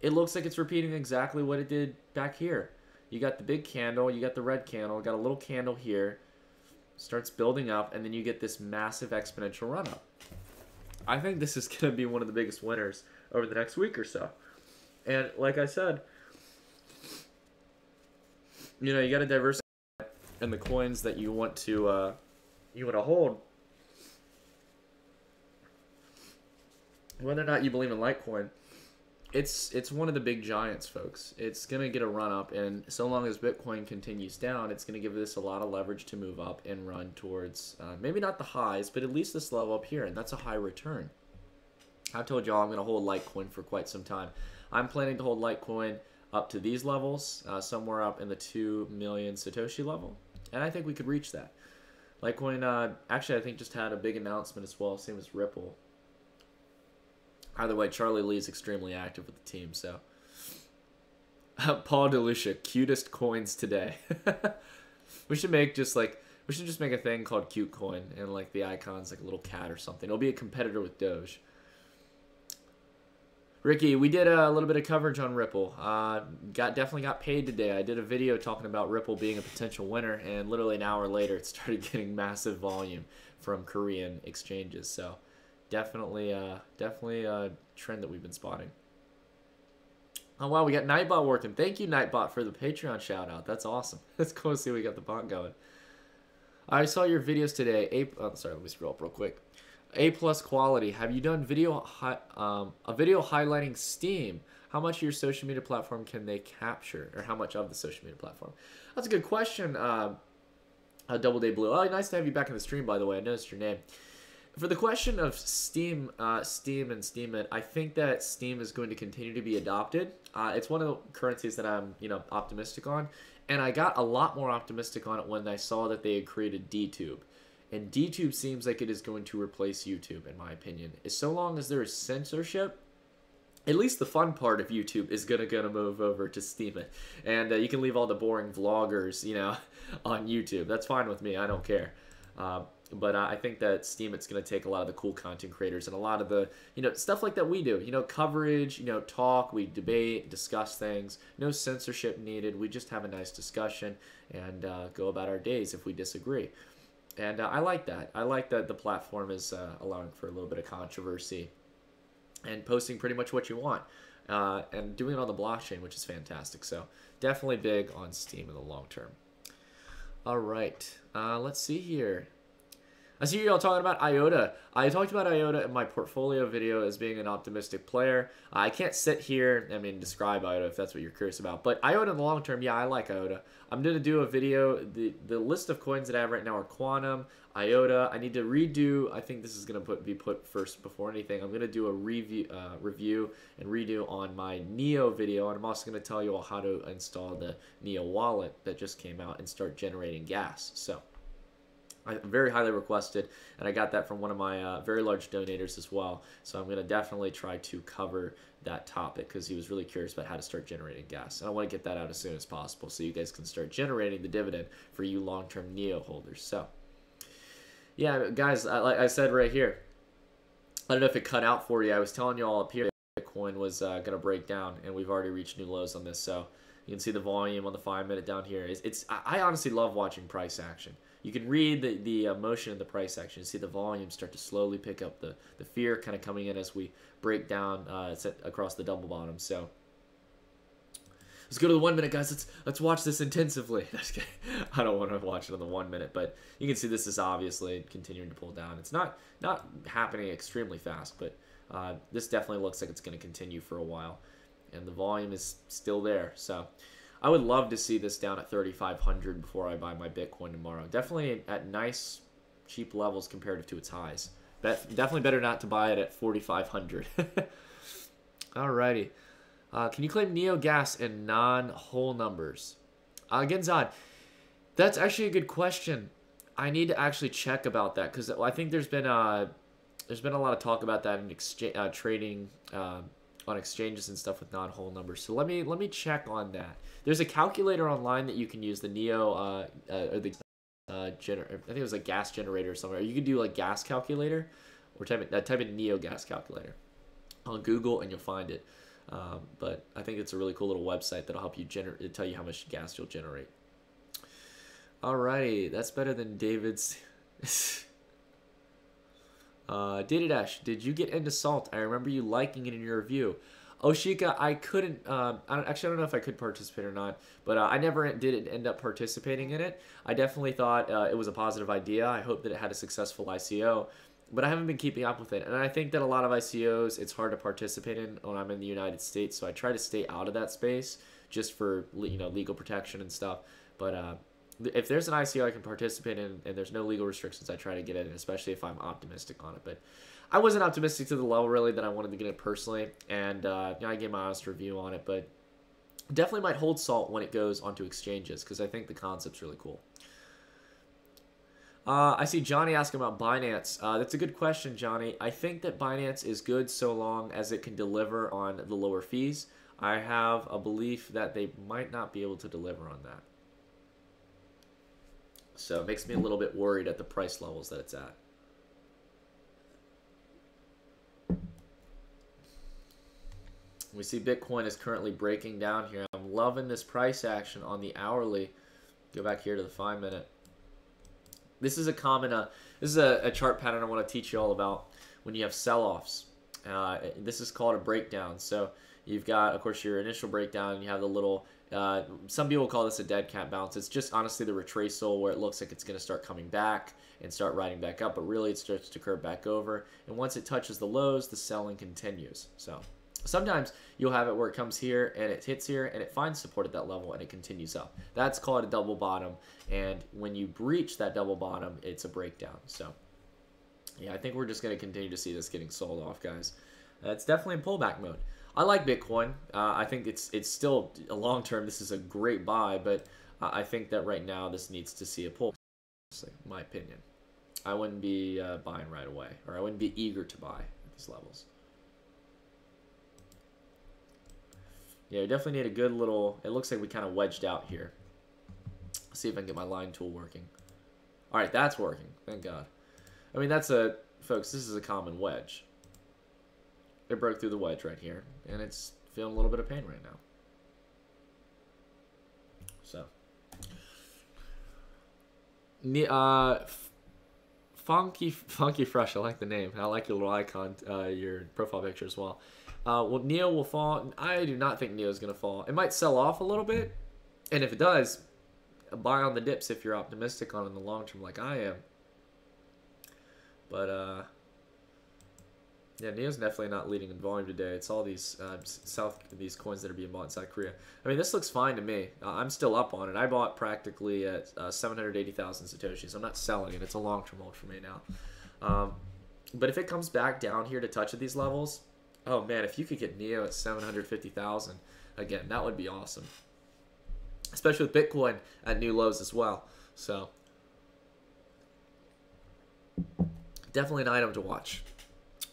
It looks like it's repeating exactly what it did back here. You got the big candle, you got the red candle, got a little candle here, starts building up, and then you get this massive exponential run-up. I think this is going to be one of the biggest winners over the next week or so. And like I said, you know, you got to diversify in the coins that you want to hold. Whether or not you believe in Litecoin, it's one of the big giants, folks. It's going to get a run up, and so long as Bitcoin continues down, it's going to give this a lot of leverage to move up and run towards, maybe not the highs, but at least this level up here, and that's a high return. I told y'all I'm going to hold Litecoin for quite some time. I'm planning to hold Litecoin up to these levels, somewhere up in the 2 million Satoshi level, and I think we could reach that. Litecoin, actually, I think just had a big announcement as well, same as Ripple. Either way, Charlie Lee's extremely active with the team, so. Paul DeLucia, cutest coins today. We should just make a thing called Cute Coin, and like the icon's like a little cat or something. It'll be a competitor with Doge. Ricky, we did a little bit of coverage on Ripple. Definitely got paid today. I did a video talking about Ripple being a potential winner, and literally an hour later, it started getting massive volume from Korean exchanges. So. Definitely a trend that we've been spotting. Oh, wow, we got Nightbot working. Thank you, Nightbot, for the Patreon shout-out. That's awesome. That's cool to see we got the bot going. I saw your videos today. Sorry, let me scroll up real quick. A+ quality. Have you done a video highlighting Steam? How much of your social media platform can they capture? Or how much of the social media platform? That's a good question, Double Day Blue. Oh, nice to have you back in the stream, by the way. I noticed your name. For the question of Steam and Steemit, I think that Steam is going to continue to be adopted. It's one of the currencies that I'm, optimistic on, and I got a lot more optimistic on it when I saw that they had created DTube. And DTube seems like it is going to replace YouTube, in my opinion. So long as there is censorship, at least the fun part of YouTube is gonna move over to Steemit, and you can leave all the boring vloggers, on YouTube. That's fine with me. I don't care. But I think that Steemit's going to take a lot of the cool content creators and a lot of the, stuff like that we do. Coverage, talk, we debate, discuss things. No censorship needed. We just have a nice discussion and go about our days if we disagree. And I like that. I like that the platform is allowing for a little bit of controversy and posting pretty much what you want. And doing it on the blockchain, which is fantastic. So definitely big on Steam in the long term. All right. Let's see here. I see y'all talking about IOTA. I talked about IOTA in my portfolio video as being an optimistic player. I can't sit here, describe IOTA if that's what you're curious about. But IOTA in the long term, yeah, I like IOTA. I'm going to do a video. The list of coins that I have right now are Quantum, IOTA. I need to redo. I think this is going to be put first before anything. I'm going to do a review and redo on my Neo video. And I'm also going to tell you all how to install the Neo wallet that just came out and start generating gas. So, very highly requested, and I got that from one of my very large donators as well. So I'm going to definitely try to cover that topic because he was really curious about how to start generating gas. And I want to get that out as soon as possible so you guys can start generating the dividend for you long-term NEO holders. So, yeah, guys, like I said right here, I don't know if it cut out for you. I was telling you all up here Bitcoin was going to break down, and we've already reached new lows on this. So you can see the volume on the 5-minute down here. I honestly love watching price action. You can read the motion in the price action. You see the volume start to slowly pick up, the fear kind of coming in as we break down across the double bottom. So let's go to the 1 minute, guys. Let's watch this intensively. I don't want to watch it on the 1 minute, but you can see this is obviously continuing to pull down. It's not happening extremely fast, but this definitely looks like it's going to continue for a while, and the volume is still there. So I would love to see this down at 3,500 before I buy my Bitcoin tomorrow. Definitely at nice, cheap levels compared to its highs. Definitely better not to buy it at 4,500. Alrighty. Can you claim Neo gas in non-whole numbers? Genzad, that's actually a good question. I need to actually check about that because I think there's been a lot of talk about that in trading on exchanges and stuff with non-whole numbers. So let me check on that. There's a calculator online that you can use, the Neo or the I think it was a gas generator somewhere. You can do like gas calculator, or type in Neo gas calculator on Google and you'll find it. But I think it's a really cool little website that'll help you tell you how much gas you'll generate. Alrighty, that's better than David's. Data Dash, did you get into Salt? I remember you liking it in your review. Oshika, I couldn't, I don't know if I could participate or not, but I never did end up participating in it. I definitely thought it was a positive idea. I hope that it had a successful ICO, but I haven't been keeping up with it. And I think that a lot of ICOs, it's hard to participate in when I'm in the United States, so I try to stay out of that space just for, legal protection and stuff. But if there's an ICO I can participate in and there's no legal restrictions, I try to get it in, especially if I'm optimistic on it. But I wasn't optimistic to the level, really, that I wanted to get it personally. And I gave my honest review on it. But definitely might hold Salt when it goes onto exchanges because I think the concept's really cool. I see Johnny asking about Binance. That's a good question, Johnny. I think that Binance is good so long as it can deliver on the lower fees. I have a belief that they might not be able to deliver on that. So it makes me a little bit worried at the price levels that it's at. We see Bitcoin is currently breaking down here. I'm loving this price action on the hourly. Go back here to the 5-minute. This is a common, this is a chart pattern I want to teach you all about when you have sell-offs. This is called a breakdown. So you've got, of course, your initial breakdown, and you have the little, some people call this a dead cat bounce. It's just honestly the retracement where it looks like it's going to start coming back and start riding back up, but really it starts to curve back over. And once it touches the lows, the selling continues. So sometimes you'll have it where it comes here and it hits here and it finds support at that level and it continues up. That's called a double bottom. And when you breach that double bottom, it's a breakdown. So yeah, I think we're just going to continue to see this getting sold off, guys. It's definitely in pullback mode. I like Bitcoin. I think it's still a long term. This is a great buy, but I think that right now this needs to see a pull. In my opinion, I wouldn't be buying right away, or I wouldn't be eager to buy at these levels. Yeah, we definitely need a good little. It looks like we kind of wedged out here. Let's see if I can get my line tool working. All right, that's working. Thank God. I mean, folks, this is a common wedge. It broke through the wedge right here, and it's feeling a little bit of pain right now. So, Funky Fresh, I like the name. I like your little icon, your profile picture as well. Well, Neo will fall. I do not think Neo is going to fall. It might sell off a little bit, and if it does, buy on the dips if you're optimistic on it in the long term like I am. But yeah, Neo's definitely not leading in volume today. It's all these these coins that are being bought in South Korea. I mean, this looks fine to me. I'm still up on it. I bought practically at 780,000 satoshis. I'm not selling it. It's a long-term hold for me now. But if it comes back down here to touch at these levels, oh man, if you could get Neo at 750,000 again, that would be awesome. Especially with Bitcoin at new lows as well. So definitely an item to watch.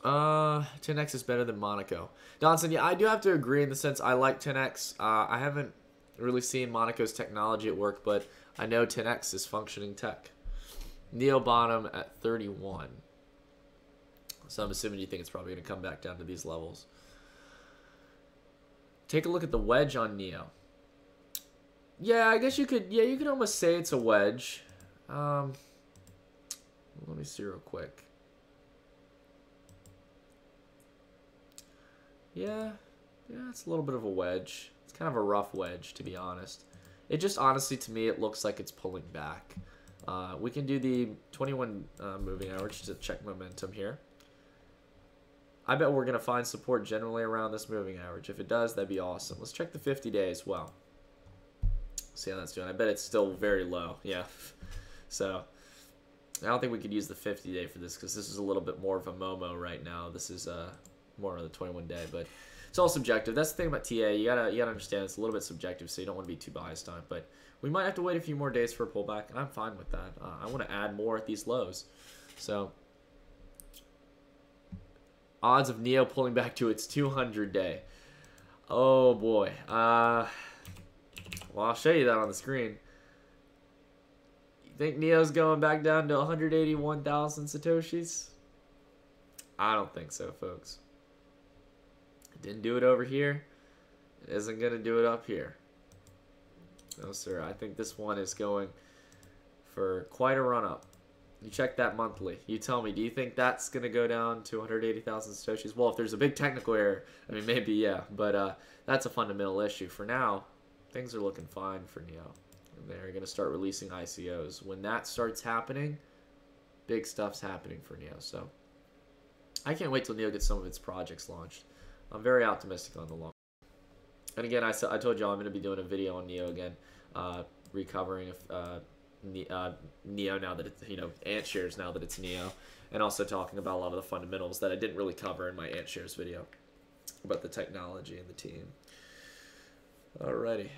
10x is better than Monaco. Donson, yeah, I do have to agree in the sense I like 10x. I haven't really seen Monaco's technology at work, but I know 10x is functioning tech. Neo bottom at 31. So I'm assuming you think it's probably going to come back down to these levels. Take a look at the wedge on Neo. Yeah, I guess you could. Yeah, you could almost say it's a wedge. Let me see real quick. Yeah, it's a little bit of a wedge. It's kind of a rough wedge, to be honest. It just honestly, to me, it looks like it's pulling back. We can do the 21 moving average to check momentum here. I bet we're going to find support generally around this moving average. If it does, that'd be awesome. Let's check the 50-day as well. See how that's doing. I bet it's still very low. Yeah. So I don't think we could use the 50-day for this because this is a little bit more of a Momo right now. This is more of the 21-day, but it's all subjective. That's the thing about TA. You gotta understand it's a little bit subjective, so you don't want to be too biased on it. But we might have to wait a few more days for a pullback, and I'm fine with that. I want to add more at these lows. So odds of Neo pulling back to its 200-day. Oh boy. Well, I'll show you that on the screen. You think Neo's going back down to 181,000 satoshis? I don't think so, folks. It didn't do it over here. It isn't going to do it up here. No, sir. I think this one is going for quite a run-up. You check that monthly. You tell me, do you think that's going to go down to 180,000 satoshis? Well, if there's a big technical error, I mean, maybe, yeah. But that's a fundamental issue. For now, things are looking fine for Neo. And they're going to start releasing ICOs. When that starts happening, big stuff's happening for Neo. So I can't wait till Neo gets some of its projects launched. I'm very optimistic on the long. And again, I told you I'm going to be doing a video on Neo again, recovering Neo now that it's, Ant shares now that it's Neo, and also talking about a lot of the fundamentals that I didn't really cover in my Ant shares video about the technology and the team. Alrighty,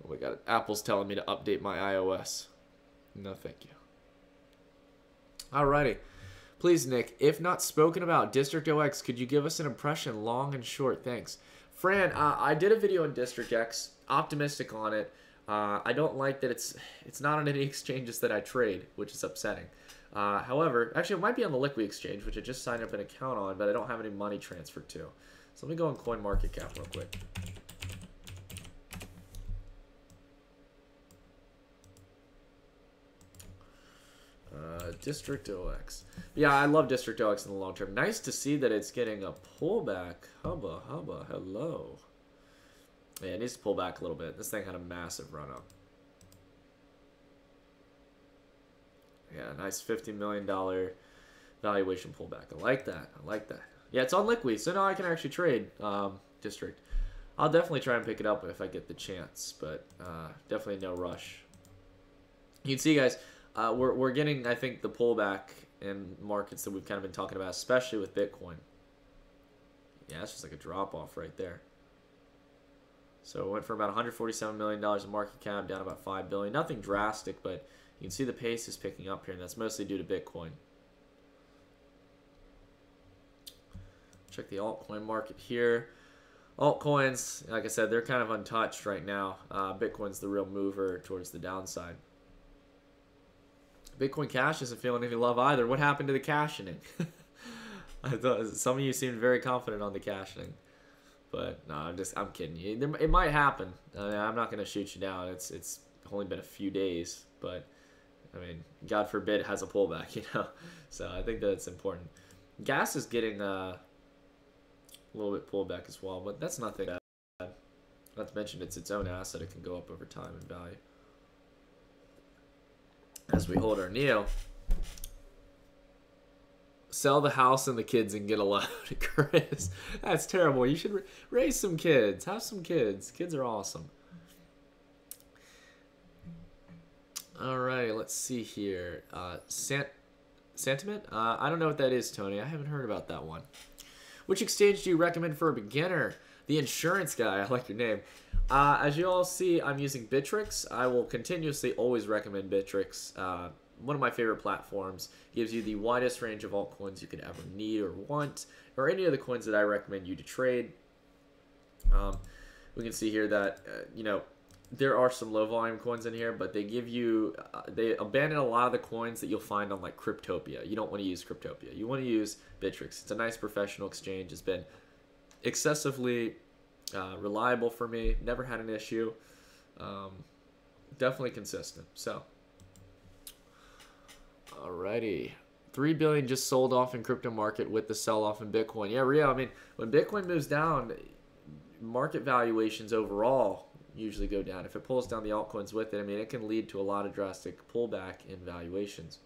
we got Apple's telling me to update my iOS. No, thank you. Alrighty. Please, Nick, if not spoken about, District OX, could you give us an impression, long and short? Thanks. Fran, I did a video on District X, optimistic on it. I don't like that it's not on any exchanges that I trade, which is upsetting. However, actually, it might be on the Liquid exchange, which I just signed up an account on, but I don't have any money transferred to. So let me go on CoinMarketCap real quick. District OX. Yeah, I love District OX in the long term. Nice to see that it's getting a pullback. Hubba, hubba, hello. Yeah, it needs to pull back a little bit. This thing had a massive run up. Yeah, nice $50 million valuation pullback. I like that. I like that. Yeah, it's on Liquid, so now I can actually trade District. I'll definitely try and pick it up if I get the chance, but definitely no rush. You can see, guys, we're getting, I think, the pullback in markets that we've kind of been talking about, especially with Bitcoin. Yeah, it's just like a drop-off right there. So it went from about $147 million in market cap down about $5 billion. Nothing drastic, but you can see the pace is picking up here, and that's mostly due to Bitcoin. Check the altcoin market here. Altcoins, like I said, they're kind of untouched right now. Bitcoin's the real mover towards the downside. Bitcoin Cash isn't feeling any love either. What happened to the cashing? I thought some of you seemed very confident on the cashing, but no, I'm kidding you. It might happen. I mean, I'm not going to shoot you down. It's only been a few days, but I mean, God forbid it has a pullback, So I think that's important. Gas is getting a little bit pullback as well, but that's nothing bad. Not to mention it's its own asset. It can go up over time in value. As we hold our Neo. Sell the house and the kids and get a loan, Chris. That's terrible. You should raise some kids. Have some kids. Kids are awesome. All right, let's see here. Sentiment? I don't know what that is, Tony. I haven't heard about that one. Which exchange do you recommend for a beginner? The insurance guy. I like your name. As you all see, I'm using Bittrex. I will continuously always recommend Bittrex. One of my favorite platforms. Gives you the widest range of altcoins you could ever need or want, or any of the coins that I recommend you to trade. We can see here that there are some low volume coins in here, but they give you they abandon a lot of the coins that you'll find on like Cryptopia. You don't want to use Cryptopia. You want to use Bittrex. It's a nice professional exchange. It's been excessively reliable for me. Never had an issue. Definitely consistent. So. Alrighty. 3 billion just sold off in crypto market with the sell-off in Bitcoin. Yeah, Rio, I mean, when Bitcoin moves down, market valuations overall usually go down. If it pulls down the altcoins with it, I mean, it can lead to a lot of drastic pullback in valuations.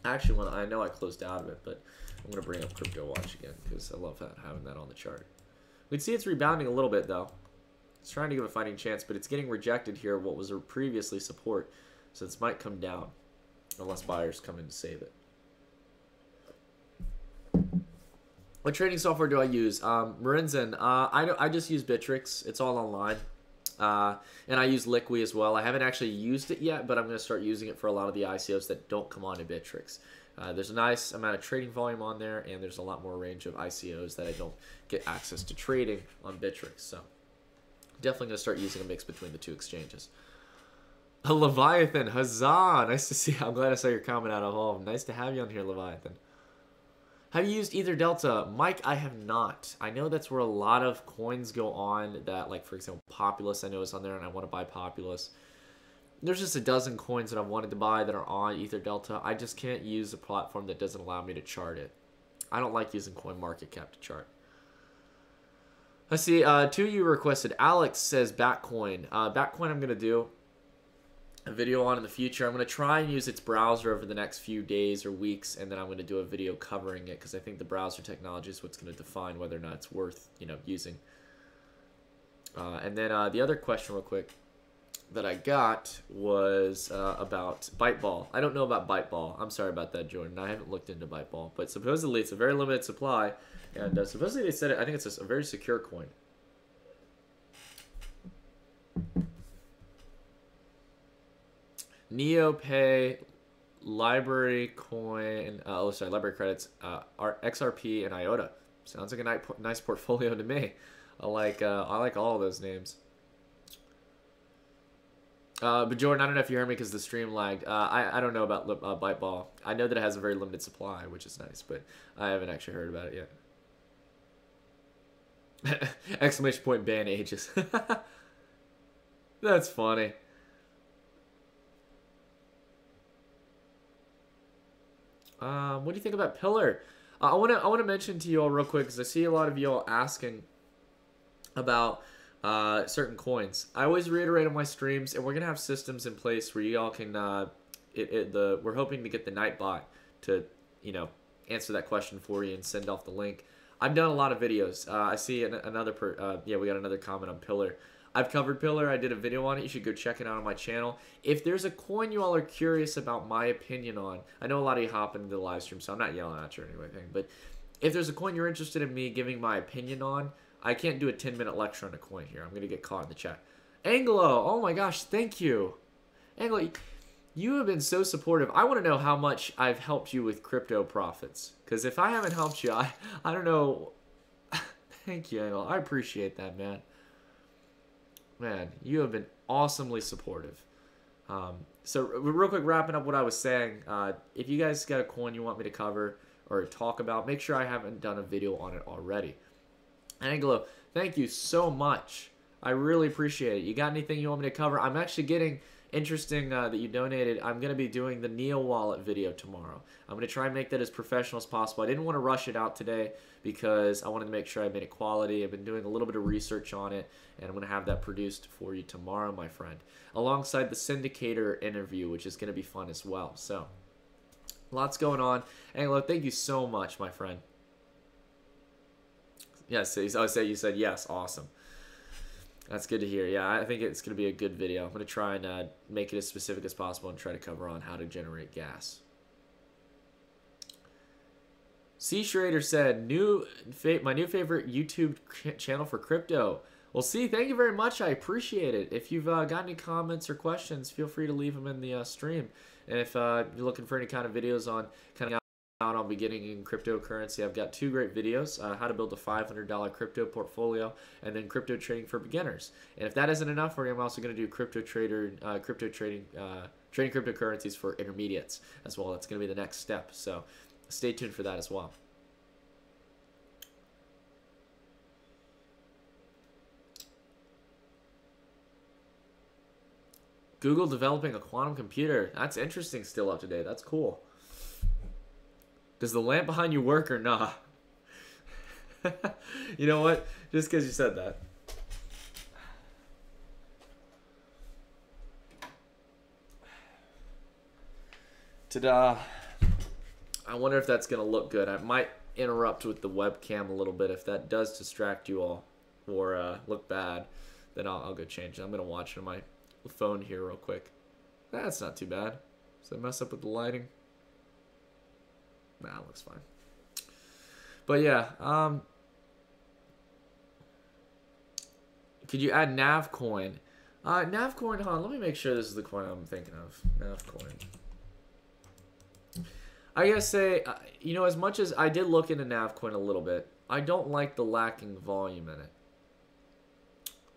Actually, I know I closed out of it, but I'm going to bring up Crypto Watch again because I love having that on the chart. We can see it's rebounding a little bit, though. It's trying to give a fighting chance, but it's getting rejected here, what was previously support. So this might come down. Unless buyers come in to save it. What trading software do I use? Marinzen. I just use Bittrex. It's all online. And I use Liqui as well. I haven't actually used it yet, but I'm going to start using it for a lot of the ICOs that don't come on to Bittrex. There's a nice amount of trading volume on there, and there's a lot more range of ICOs that I don't get access to trading on Bittrex. So definitely going to start using a mix between the two exchanges. A Leviathan, huzzah! Nice to see you. I'm glad I saw your comment out of home. Nice to have you on here, Leviathan. Have you used Ether Delta? Mike, I have not. I know that's where a lot of coins go on that, like, for example, Populous I know is on there, and I want to buy Populous. There's just a dozen coins that I've wanted to buy that are on Ether Delta. I just can't use a platform that doesn't allow me to chart it. I don't like using CoinMarketCap to chart. Let's see, two of you requested. Alex says Batcoin. Batcoin I'm going to do a video on in the future. I'm going to try and use its browser over the next few days or weeks, and then I'm going to do a video covering it because I think the browser technology is what's going to define whether or not it's worth using. And then the other question real quick that I got was about Byteball. I don't know about Byteball. I'm sorry about that, Jordan. I haven't looked into Byteball, but supposedly it's a very limited supply, and supposedly they said I think it's a very secure coin. NeoPay, Library Coin, Library Credits, XRP, and IOTA. Sounds like a nice portfolio to me. I like all of those names. But Jordan, I don't know if you heard me because the stream lagged. I don't know about Byteball. I know that it has a very limited supply, which is nice, but I haven't actually heard about it yet. Exclamation point, ban ages. That's funny. What do you think about Pillar? I want to mention to you all real quick because I see a lot of you all asking about certain coins. I always reiterate on my streams, and we're gonna have systems in place where you all can. We're hoping to get the Nightbot to answer that question for you and send off the link. I've done a lot of videos. I see we got another comment on Pillar. I've covered Pillar. I did a video on it. You should go check it out on my channel. If there's a coin you all are curious about my opinion on, I know a lot of you hop into the live stream, so I'm not yelling at you or anything, but if there's a coin you're interested in me giving my opinion on, I can't do a 10-minute lecture on a coin here. I'm going to get caught in the chat. Anglo, oh my gosh, thank you. Anglo, you have been so supportive. I want to know how much I've helped you with crypto profits, because if I haven't helped you, I don't know. Thank you, Anglo. I appreciate that, man. Man, you have been awesomely supportive. So real quick, wrapping up what I was saying, if you guys got a coin you want me to cover or talk about, make sure I haven't done a video on it already. Anglo, thank you so much. I really appreciate it. You got anything you want me to cover? I'm actually getting interesting that you donated. I'm going to be doing the Neo Wallet video tomorrow. I'm going to try and make that as professional as possible. I didn't want to rush it out today because I wanted to make sure I made it quality. I've been doing a little bit of research on it, and I'm going to have that produced for you tomorrow, my friend, alongside the Syndicator interview, which is going to be fun as well. So Lots going on. Anglo, thank you so much, my friend. Yes, I say you said yes. Awesome. That's good to hear. Yeah, I think it's going to be a good video. I'm going to try and make it as specific as possible and try to cover on how to generate gas. C. Schrader said, my new favorite YouTube channel for crypto. Well, C, thank you very much. I appreciate it. If you've got any comments or questions, feel free to leave them in the stream. And if you're looking for any kind of videos on kind of out on beginning in cryptocurrency, I've got 2 great videos: how to build a $500 crypto portfolio, and then crypto trading for beginners. And if that isn't enough, I'm also going to do trading cryptocurrencies for intermediates as well. That's going to be the next step. So stay tuned for that as well. Google developing a quantum computer. That's interesting. Still up to date. That's cool. Does the lamp behind you work or not? You know what? Just because you said that. Ta-da. I wonder if that's going to look good. I might interrupt with the webcam a little bit. If that does distract you all or look bad, then I'll go change it. I'm going to watch it on my phone here real quick. That's not too bad. Does that mess up with the lighting? Nah, it looks fine. But yeah, could you add Navcoin? Navcoin, hold on, let me make sure this is the coin I'm thinking of. Navcoin. I gotta say, you know, as much as I did look into Navcoin a little bit, I don't like the lacking volume in it.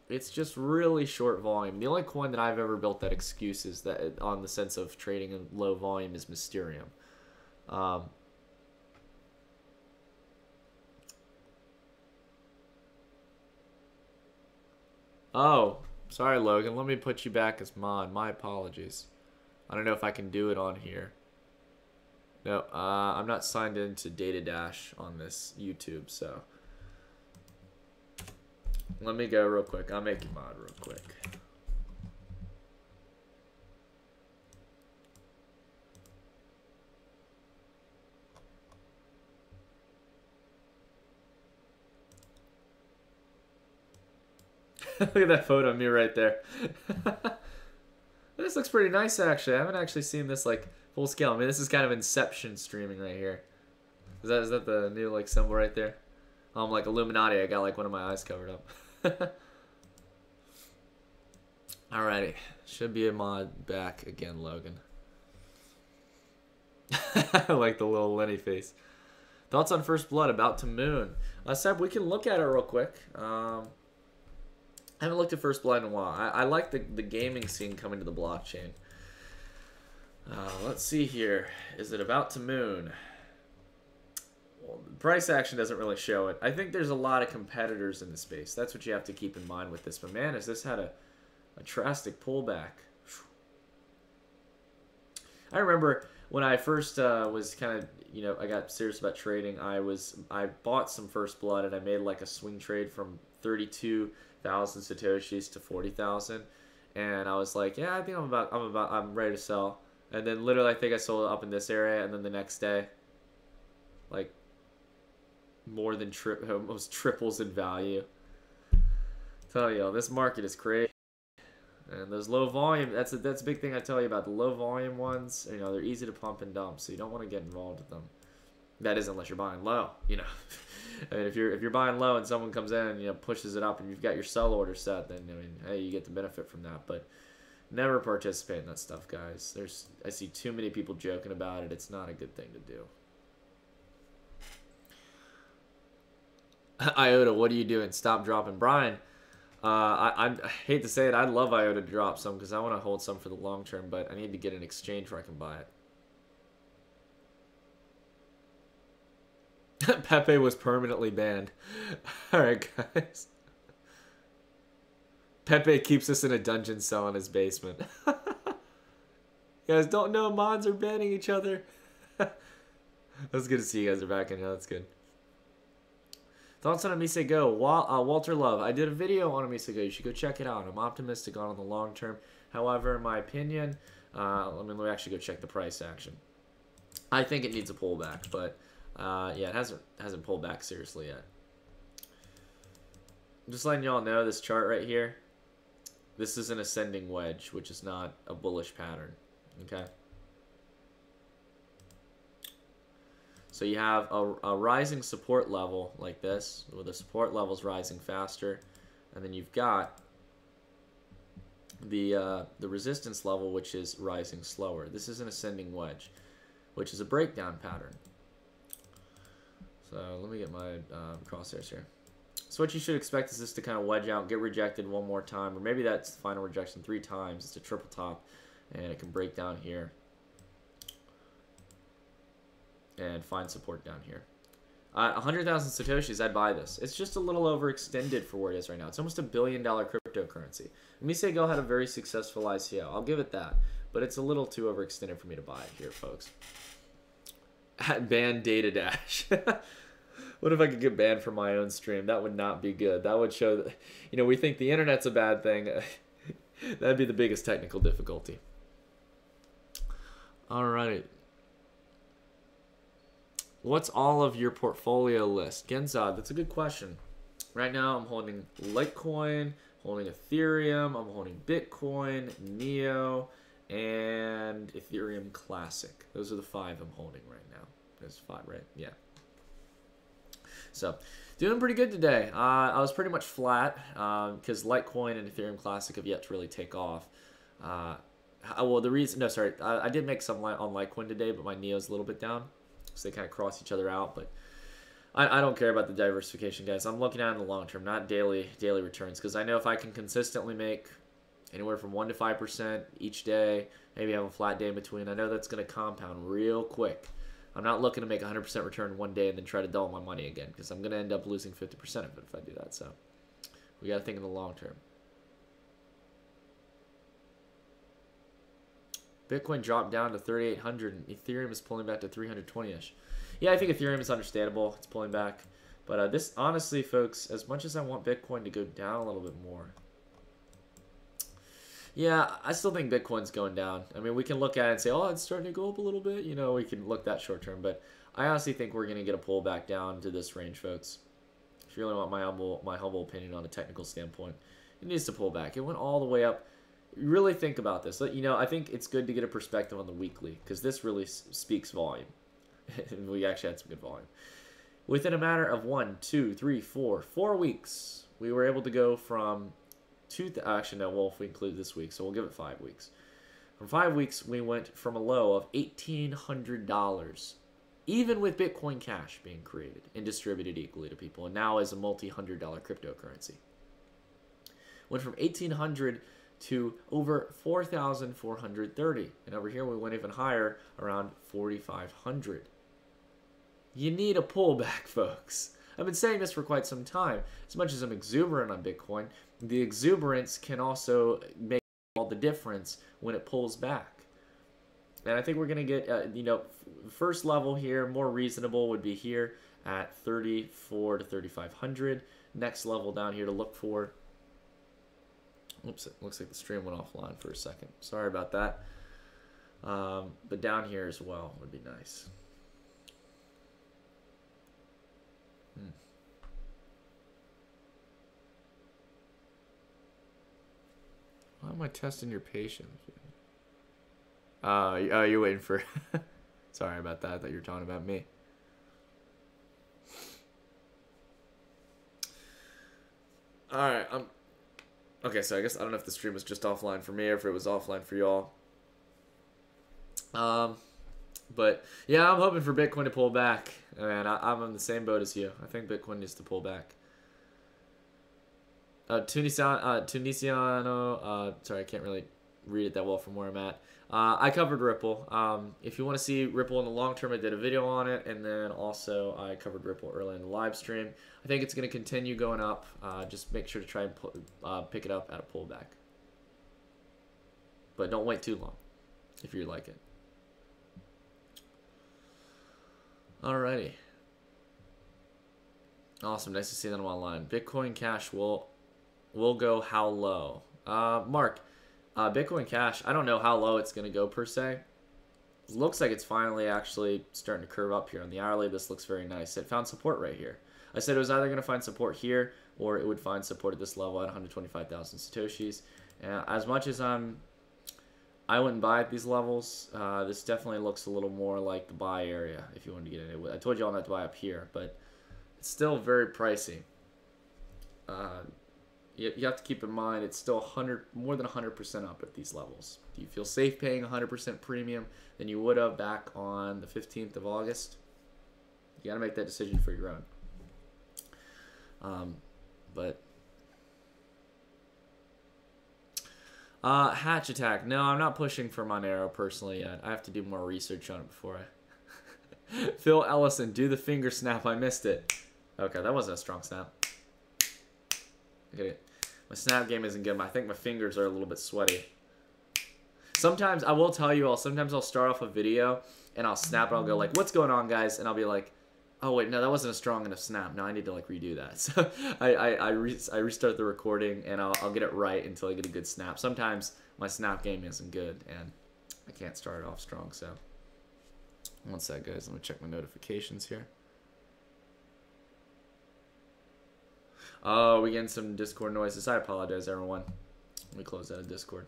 It's just really short volume. The only coin that I've ever built that excuses that on the sense of trading in low volume is Mysterium. Oh, sorry, Logan. Let me put you back as mod. My apologies. I don't know if I can do it on here. No, I'm not signed into DataDash on this YouTube, so let me go real quick. I'll make you mod real quick. Look at that photo of me right there. This looks pretty nice, actually. I haven't actually seen this like full scale. I mean, this is kind of Inception streaming right here. Is that the new like symbol right there? I'm like Illuminati. I got like one of my eyes covered up. Alrighty, should be a mod back again, Logan. I like the little Lenny face. Thoughts on First Blood? About to moon. Seb, we can look at it real quick. I haven't looked at First Blood in a while. I like the gaming scene coming to the blockchain. Let's see here. Is it about to moon? Well, the price action doesn't really show it. I think there's a lot of competitors in the space. That's what you have to keep in mind with this. But man, has this had a drastic pullback. I remember when I first was kind of, you know, I got serious about trading. I bought some First Blood and I made like a swing trade from 32,000 satoshis to 40,000, and I was like, yeah, I think I'm ready to sell. And then literally I think I sold it up in this area, and then the next day, like, more than almost triples in value. Tell you, this market is crazy. And those low volume, that's a big thing I tell you about the low volume ones. You know, they're easy to pump and dump, so you don't want to get involved with them. That is unless you're buying low, you know. I mean, if you're buying low and someone comes in and, you know, pushes it up and you've got your sell order set, then I mean, hey, you get the benefit from that. But never participate in that stuff, guys. I see too many people joking about it. It's not a good thing to do. IOTA, what are you doing? Stop dropping, Brian. I hate to say it, I'd love IOTA to drop some because I want to hold some for the long term, but I need to get an exchange where I can buy it. Pepe was permanently banned. Alright, guys. Pepe keeps us in a dungeon cell in his basement. You guys don't know mods are banning each other. That's good to see you guys are back in here. That's good. Thoughts on Amise Go? Walter Love. I did a video on Amise Go. You should go check it out. I'm optimistic on the long term. However, in my opinion, let me actually go check the price action. I think it needs a pullback, but yeah, it hasn't pulled back seriously yet. Just letting y'all know, this chart right here, this is an ascending wedge, which is not a bullish pattern. Okay. So you have a rising support level like this, where the support level is rising faster, and then you've got the resistance level, which is rising slower. This is an ascending wedge, which is a breakdown pattern. So let me get my crosshairs here. So what you should expect is this to kind of wedge out, get rejected one more time, or maybe that's the final rejection 3 times. It's a triple top, and it can break down here and find support down here. 100,000 Satoshis, I'd buy this. It's just a little overextended for where it is right now. It's almost $1 billion cryptocurrency. Misago had a very successful ICO. I'll give it that. But it's a little too overextended for me to buy it here, folks. Ban Data Dash. What if I could get banned from my own stream? That would not be good. That would show that, you know, we think the internet's a bad thing. That'd be the biggest technical difficulty. All right. What's all of your portfolio list? Genzad, that's a good question. Right now, I'm holding Litecoin, holding Ethereum, I'm holding Bitcoin, Neo, and Ethereum Classic. Those are the 5 I'm holding right now. There's 5, right? Yeah. So, doing pretty good today. I was pretty much flat because Litecoin and Ethereum Classic have yet to really take off. Well, the reason, no, sorry, I did make some on Litecoin today, but my Neo's a little bit down. So they kind of cross each other out, but I don't care about the diversification, guys. I'm looking at it in the long term, not daily returns, because I know if I can consistently make anywhere from 1 to 5% each day, maybe have a flat day in between, I know that's going to compound real quick. I'm not looking to make 100% return one day and then try to double my money again, because I'm going to end up losing 50% of it if I do that. So we got to think in the long term. Bitcoin dropped down to 3,800 and Ethereum is pulling back to 320-ish. Yeah, I think Ethereum is understandable. It's pulling back. But this, honestly, folks, as much as I want Bitcoin to go down a little bit more, yeah, I still think Bitcoin's going down. I mean, we can look at it and say, oh, it's starting to go up a little bit. You know, we can look that short term. But I honestly think we're going to get a pullback down to this range, folks. If you really want my humble opinion on a technical standpoint, it needs to pull back. It went all the way up. Really think about this. You know, I think it's good to get a perspective on the weekly because this really speaks volume. And we actually had some good volume. Within a matter of 1, 2, 3, 4 weeks, we were able to go from actually no, well, if we include this week, so we'll give it 5 weeks. From 5 weeks, we went from a low of $1,800, even with Bitcoin Cash being created and distributed equally to people, and now as a multi-$100 cryptocurrency. Went from 1,800 to over 4,430, and over here we went even higher, around 4,500. You need a pullback, folks. I've been saying this for quite some time. As much as I'm exuberant on Bitcoin, the exuberance can also make all the difference when it pulls back. And I think we're going to get, you know, first level here, more reasonable would be here at 34 to 3,500. Next level down here to look for. Oops, it looks like the stream went offline for a second. Sorry about that. But down here as well would be nice. Why am I testing your patience? Oh, you're waiting for... Sorry about that. I thought you were talking about me. Alright, okay, so I guess I don't know if the stream was just offline for me or if it was offline for y'all. But yeah, I'm hoping for Bitcoin to pull back. And I'm in the same boat as you. I think Bitcoin needs to pull back. Tunisiano, sorry, I can't really read it that well from where I'm at. I covered Ripple. If you want to see Ripple in the long term, I did a video on it, and then also I covered Ripple early in the live stream. I think it's going to continue going up. Just make sure to try and pick it up at a pullback. But don't wait too long if you like it. Alrighty. Awesome. Nice to see that I'm online. Bitcoin Cash will go how low? Mark, Bitcoin Cash, I don't know how low it's going to go per se. looks like it's finally actually starting to curve up here. On the hourly, this looks very nice. It found support right here. I said it was either going to find support here or it would find support at this level at 125,000 Satoshis. As much as I wouldn't buy at these levels, this definitely looks a little more like the buy area if you wanted to get in it. I told you all not to buy up here, but it's still very pricey. You have to keep in mind it's still more than 100% up at these levels. Do you feel safe paying 100% premium than you would have back on the 15th of August? You got to make that decision for your own. Hatch Attack. No, I'm not pushing for Monero personally yet. I have to do more research on it before I... Phil Ellison, do the finger snap. I missed it. Okay, that wasn't a strong snap. Okay, my snap game isn't good. I think my fingers are a little bit sweaty. Sometimes, I will tell you all, sometimes I'll start off a video and I'll snap and I'll go like, what's going on, guys? And I'll be like, oh wait, no, that wasn't a strong enough snap. No, I need to like redo that. So I restart the recording and I'll get it right until I get a good snap. Sometimes my snap game isn't good and I can't start it off strong. So one sec, guys. Let me check my notifications here. Oh, we getting some Discord noises. I apologize, everyone. Let me close out of Discord.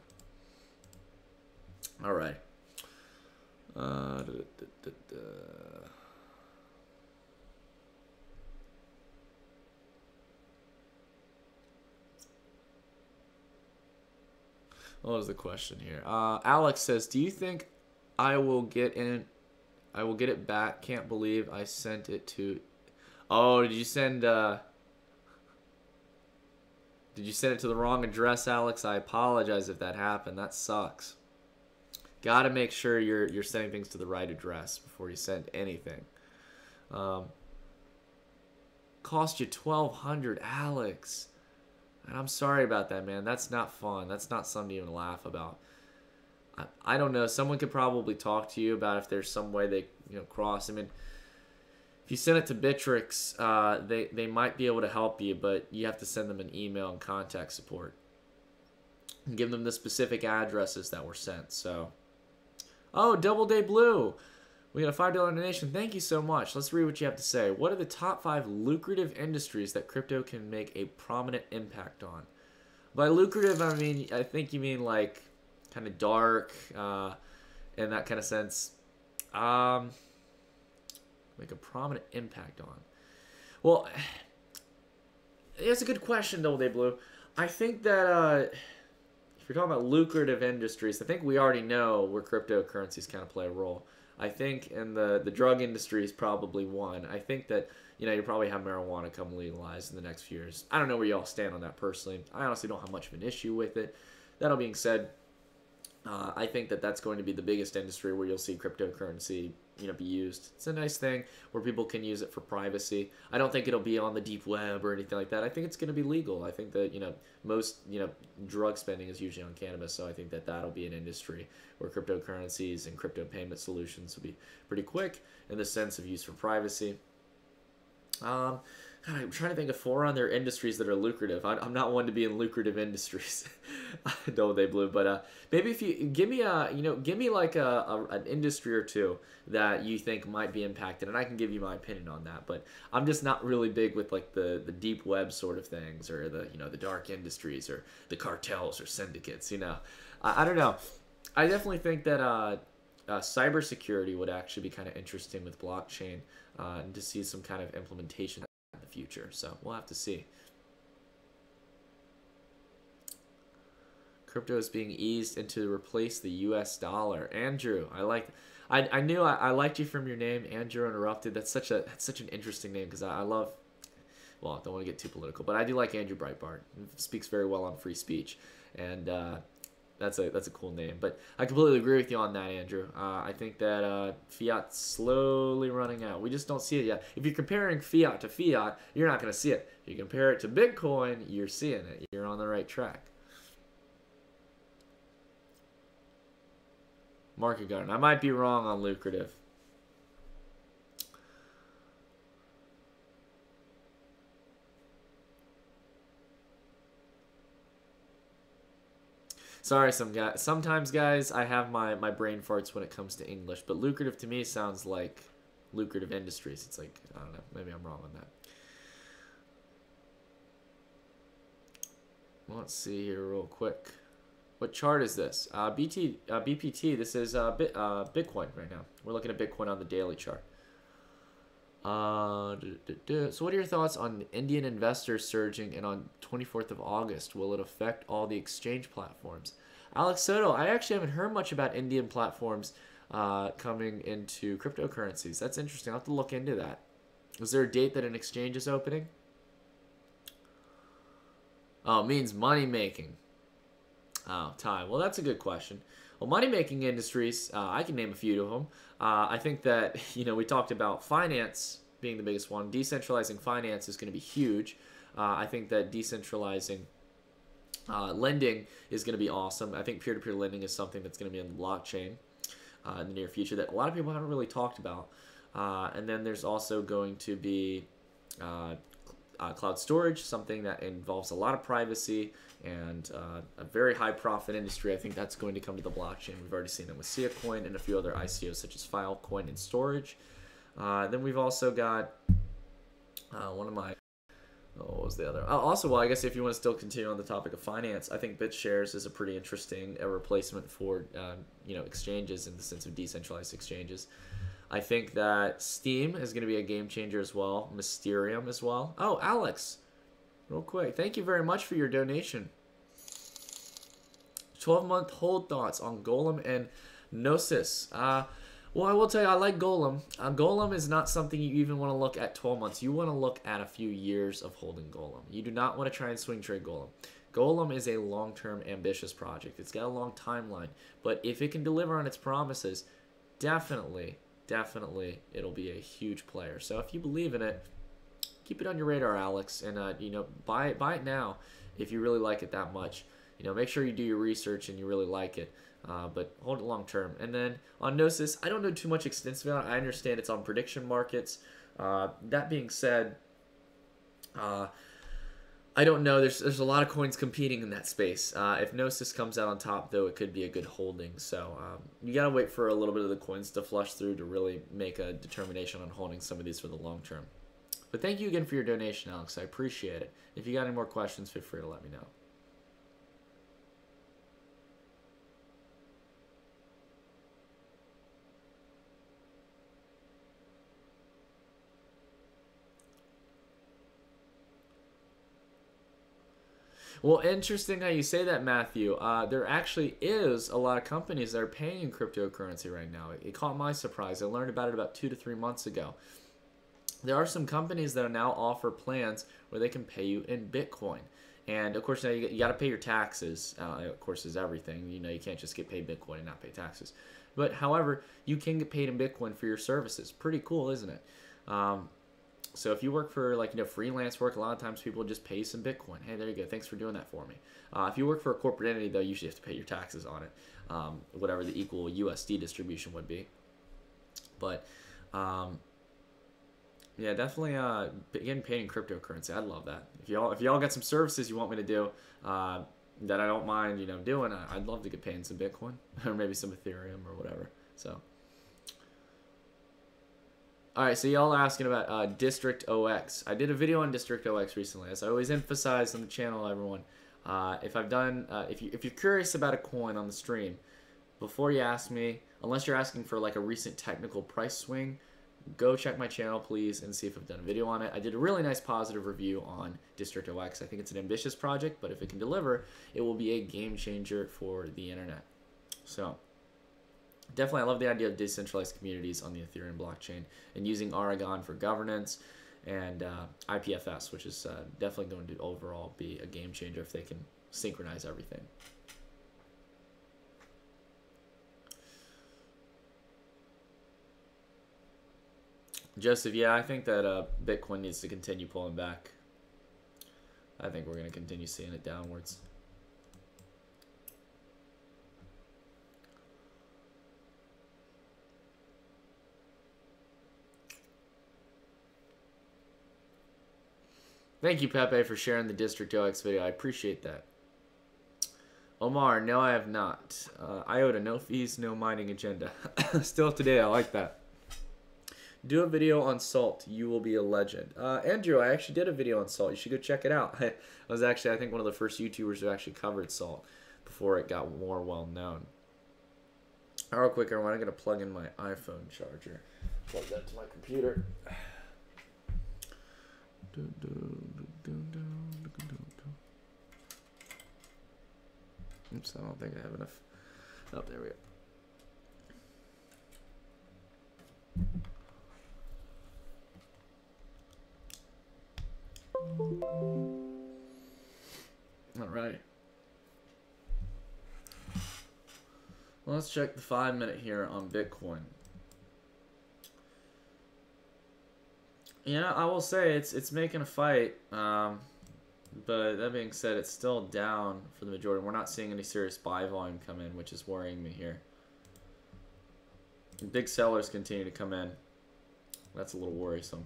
All right. What was the question here? Alex says, "Do you think I will get in? I will get it back. Can't believe I sent it to." Oh, did you send? Did you send it to the wrong address, Alex? I apologize if that happened. That sucks. Got to make sure you're sending things to the right address before you send anything. Cost you $1,200, Alex. And I'm sorry about that, man. That's not fun. That's not something to even laugh about. I don't know. Someone could probably talk to you about if there's some way they cross. I mean, if you send it to Bittrex, they might be able to help you, but you have to send them an email and contact support. And give them the specific addresses that were sent. So, oh, Double Day Blue. We got a $5 donation. Thank you so much. Let's read what you have to say. What are the top 5 lucrative industries that crypto can make a prominent impact on? By lucrative, I think you mean like kind of dark, in that kind of sense. Make a prominent impact on. Well, it's a good question, Double Day Blue. I think that if you're talking about lucrative industries, I think we already know where cryptocurrencies kind of play a role. I think in the drug industry is probably one. I think that, you probably have marijuana come legalized in the next few years. I don't know where y'all stand on that personally. I honestly don't have much of an issue with it. That all being said, I think that that's going to be the biggest industry where you'll see cryptocurrency, be used. It's a nice thing where people can use it for privacy. I don't think it'll be on the deep web or anything like that. I think it's going to be legal. I think that, most, drug spending is usually on cannabis. So I think that that'll be an industry where cryptocurrencies and crypto payment solutions will be pretty quick in the sense of use for privacy. God, I'm trying to think of 4 other industries that are lucrative. I'm not one to be in lucrative industries. Double Day Blue, but maybe if you give me like an industry or two that you think might be impacted, and I can give you my opinion on that. But I'm just not really big with like the deep web sort of things, or the dark industries, or the cartels or syndicates. I don't know. I definitely think that cybersecurity would actually be kind of interesting with blockchain, and to see some kind of implementation in the future. So we'll have to see. Crypto is being eased into to replace the U.S. dollar. Andrew, I knew I liked you from your name, Andrew Interrupted. That's such an interesting name because I love. Well, I don't want to get too political, but I do like Andrew Breitbart. He speaks very well on free speech, and that's a cool name. But I completely agree with you on that, Andrew. I think that fiat's slowly running out. We just don't see it yet. If you're comparing fiat to fiat, you're not going to see it. If you compare it to Bitcoin, you're seeing it. You're on the right track. Market garden. I might be wrong on lucrative. Sorry, sometimes, guys, I have my brain farts when it comes to English, but lucrative to me sounds like lucrative industries. It's like, I don't know, maybe I'm wrong on that. Let's see here real quick. What chart is this? BPT, this is Bitcoin right now. We're looking at Bitcoin on the daily chart. So what are your thoughts on Indian investors surging and on 24th of August? Will it affect all the exchange platforms? Alex Soto, I actually haven't heard much about Indian platforms coming into cryptocurrencies. That's interesting. I'll have to look into that. Is there a date that an exchange is opening? Oh, it means money making. Oh, time. Well, that's a good question. Well, money-making industries, I can name a few of them. I think that, we talked about finance being the biggest one. Decentralizing finance is going to be huge. I think that decentralizing lending is going to be awesome. I think peer-to-peer lending is something that's going to be on the blockchain in the near future that a lot of people haven't really talked about. And then there's also going to be cloud storage, something that involves a lot of privacy and a very high profit industry. I think that's going to come to the blockchain. We've already seen it with SiaCoin and a few other ICOs such as Filecoin and Storage. Then we've also got one of my, what was the other? Also, well, I guess if you want to still continue on the topic of finance, I think BitShares is a pretty interesting replacement for exchanges in the sense of decentralized exchanges. I think that Steem is going to be a game changer as well. Mysterium as well. Oh, Alex, real quick, thank you very much for your donation. 12-month hold thoughts on Golem and Gnosis. Well, I will tell you, I like Golem. Golem is not something you even want to look at 12 months. You want to look at a few years of holding Golem. You do not want to try and swing trade Golem. Golem is a long-term ambitious project. It's got a long timeline. But if it can deliver on its promises, definitely it'll be a huge player. So if you believe in it, keep it on your radar, Alex, and buy it now if you really like it that much. Make sure you do your research and you really like it, but hold it long term. And then on Gnosis, I don't know too much extensive about it. I understand it's on prediction markets. That being said, I don't know. There's a lot of coins competing in that space. If Gnosis comes out on top, though, it could be a good holding. So you gotta wait for a little bit of the coins to flush through to really make a determination on holding some of these for the long term. But thank you again for your donation, Alex. I appreciate it. If you got any more questions, feel free to let me know. Well, interesting how you say that, Matthew. There actually is a lot of companies that are paying in cryptocurrency right now. It caught my surprise. I learned about it about 2 to 3 months ago. There are some companies that now offer plans where they can pay you in Bitcoin. And, of course, now you got to pay your taxes. Of course, is everything. You can't just get paid Bitcoin and not pay taxes. But, however, you can get paid in Bitcoin for your services. Pretty cool, isn't it? So if you work for freelance work, a lot of times people just pay you some Bitcoin. Hey, there you go. Thanks for doing that for me. If you work for a corporate entity, though, you usually have to pay your taxes on it, whatever the equal USD distribution would be. But yeah, definitely getting paid in cryptocurrency. I'd love that. If y'all got some services you want me to do that I don't mind doing, I'd love to get paid in some Bitcoin or maybe some Ethereum or whatever. So. Alright, so y'all asking about District OX. I did a video on District OX recently. As I always emphasize on the channel, everyone, if you're curious about a coin on the stream, before you ask me, unless you're asking for a recent technical price swing, go check my channel, please, and see if I've done a video on it. I did a really nice positive review on District OX. I think it's an ambitious project, but if it can deliver, it will be a game changer for the internet. So. Definitely, I love the idea of decentralized communities on the Ethereum blockchain and using Aragon for governance and IPFS, which is definitely going to overall be a game changer if they can synchronize everything. Joseph, yeah, I think that Bitcoin needs to continue pulling back. I think we're going to continue seeing it downwards. Thank you, Pepe, for sharing the District OX video. I appreciate that. Omar, no, I have not. IOTA, no fees, no mining agenda. Still up to date. I like that. Do a video on salt. You will be a legend. Andrew, I actually did a video on salt. You should go check it out. I was actually, I think, one of the first YouTubers who actually covered salt before it got more well known. Real quick, everyone, I'm going to plug in my iPhone charger. Plug that to my computer. Oops, I don't think I have enough. Oh, there we go. All right. Well, let's check the 5-minute here on Bitcoin. Yeah, I will say it's making a fight. But that being said, it's still down for the majority. We're not seeing any serious buy volume come in, which is worrying me here. Big sellers continue to come in. That's a little worrisome.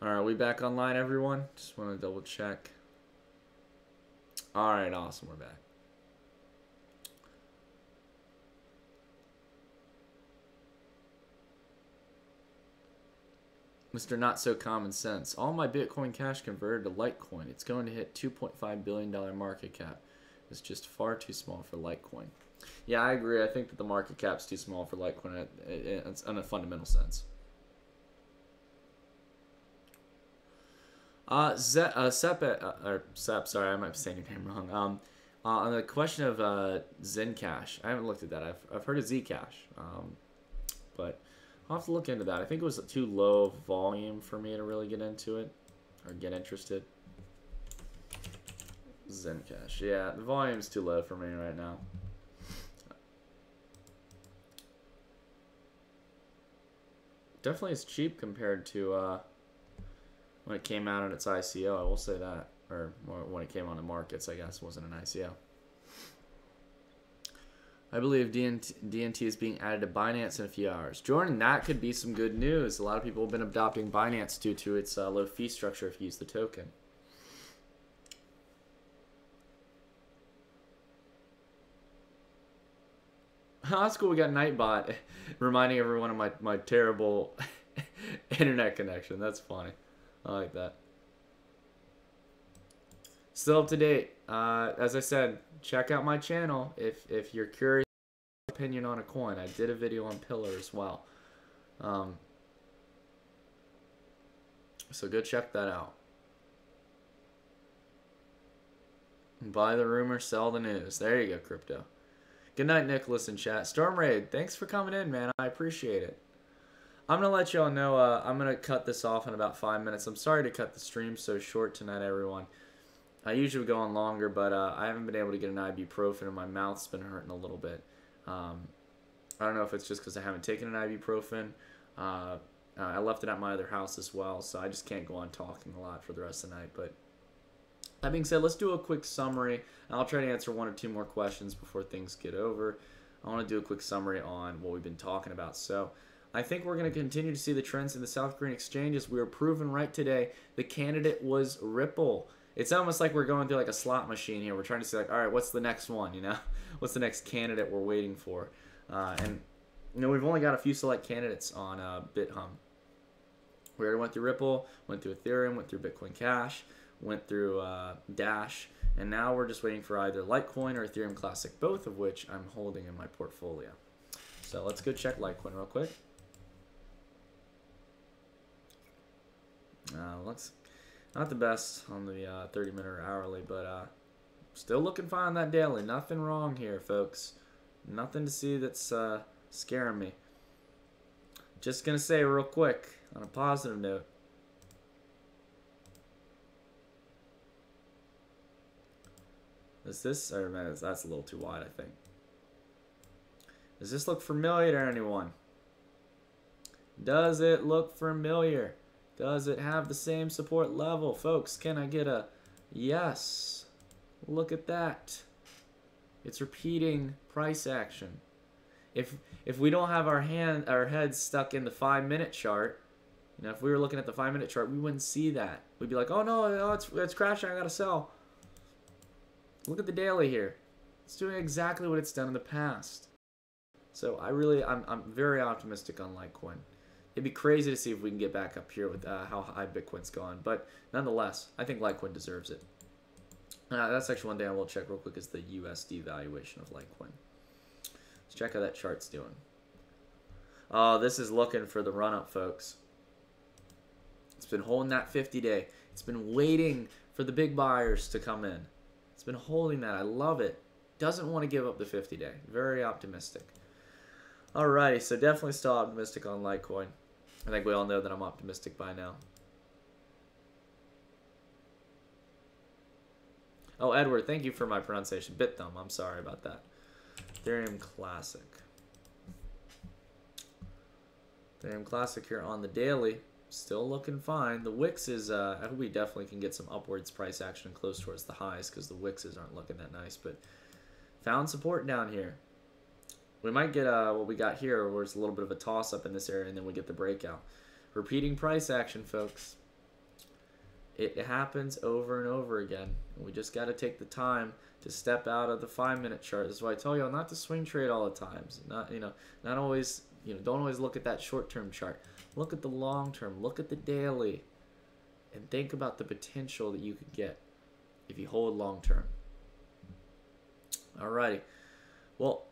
Alright, we back online, everyone? Just want to double check. Alright, awesome, we're back. Mr. Not So Common Sense. All my Bitcoin Cash converted to Litecoin. It's going to hit $2.5 billion market cap. It's just far too small for Litecoin. Yeah, I agree. I think that the market cap's too small for Litecoin in a fundamental sense. Sep, sorry, I might be saying your name wrong. On the question of Zencash, I haven't looked at that. I've heard of Zcash, but I'll have to look into that. I think it was too low volume for me to really get into it or get interested. Zencash, yeah, the volume's too low for me right now. Definitely is cheap compared to when it came out on its ICO, I will say that. Or when it came on the markets, I guess, wasn't an ICO. I believe DNT is being added to Binance in a few hours. Jordan, that could be some good news. A lot of people have been adopting Binance due to its low fee structure if you use the token. That's cool. We got Nightbot reminding everyone of my terrible internet connection. That's funny. I like that. Still up to date. As I said, check out my channel if you're curious opinion on a coin. I did a video on Pillar as well. So go check that out. Buy the rumor, sell the news. There you go, crypto. Good night, Nicholas in chat. Storm Raid, thanks for coming in, man. I appreciate it. I'm going to let y'all know I'm going to cut this off in about 5 minutes. I'm sorry to cut the stream so short tonight, everyone. I usually go on longer, but I haven't been able to get an ibuprofen and my mouth's been hurting a little bit. I don't know if it's just because I haven't taken an ibuprofen. I left it at my other house as well, so I just can't go on talking a lot for the rest of the night. But that being said, let's do a quick summary. And I'll try to answer 1 or 2 more questions before things get over. I want to do a quick summary on what we've been talking about. So I think we're going to continue to see the trends in the South Korean exchanges. We were proven right today. The candidate was Ripple. It's almost like we're going through like a slot machine here. We're trying to see like, all right, what's the next one, you know? What's the next candidate we're waiting for? And, you know, we've only got a few select candidates on BitHum. We already went through Ripple, went through Ethereum, went through Bitcoin Cash, went through Dash, and now we're just waiting for either Litecoin or Ethereum Classic, both of which I'm holding in my portfolio. So let's go check Litecoin real quick. Looks not the best on the 30-minute or hourly, but still looking fine on that daily. Nothing wrong here, folks. Nothing to see that's scaring me. Just going to say real quick, on a positive note, is this, or man, that's a little too wide, I think. Does this look familiar to anyone? Does it look familiar? Does it have the same support level? Folks, can I get a yes? Look at that. It's repeating price action. If we don't have our heads stuck in the 5-minute chart, you know, if we were looking at the 5-minute chart, we wouldn't see that. We'd be like, oh no, it's crashing, I gotta sell. Look at the daily here. It's doing exactly what it's done in the past. So I'm very optimistic on Litecoin. It'd be crazy to see if we can get back up here with how high Bitcoin's gone. But nonetheless, I think Litecoin deserves it. That's actually one thing I will check real quick is the USD valuation of Litecoin. Let's check how that chart's doing. Oh, this is looking for the run-up, folks. It's been holding that 50-day. It's been waiting for the big buyers to come in. It's been holding that. I love it. Doesn't want to give up the 50-day. Very optimistic. Alrighty, so definitely still optimistic on Litecoin. I think we all know that I'm optimistic by now. Oh, Edward, thank you for my pronunciation. BitThumb, I'm sorry about that. Ethereum Classic. Ethereum Classic here on the daily. Still looking fine. The Wixes, I hope we definitely can get some upwards price action close towards the highs because the Wixes aren't looking that nice. But found support down here. We might get what we got here, where it's a little bit of a toss-up in this area, and then we get the breakout. Repeating price action, folks. It happens over and over again. We just got to take the time to step out of the 5-minute chart. This is why I tell y'all not to swing trade all the times. Not always, don't always look at that short-term chart. Look at the long-term. Look at the daily, and think about the potential that you could get if you hold long-term. Alrighty. Well,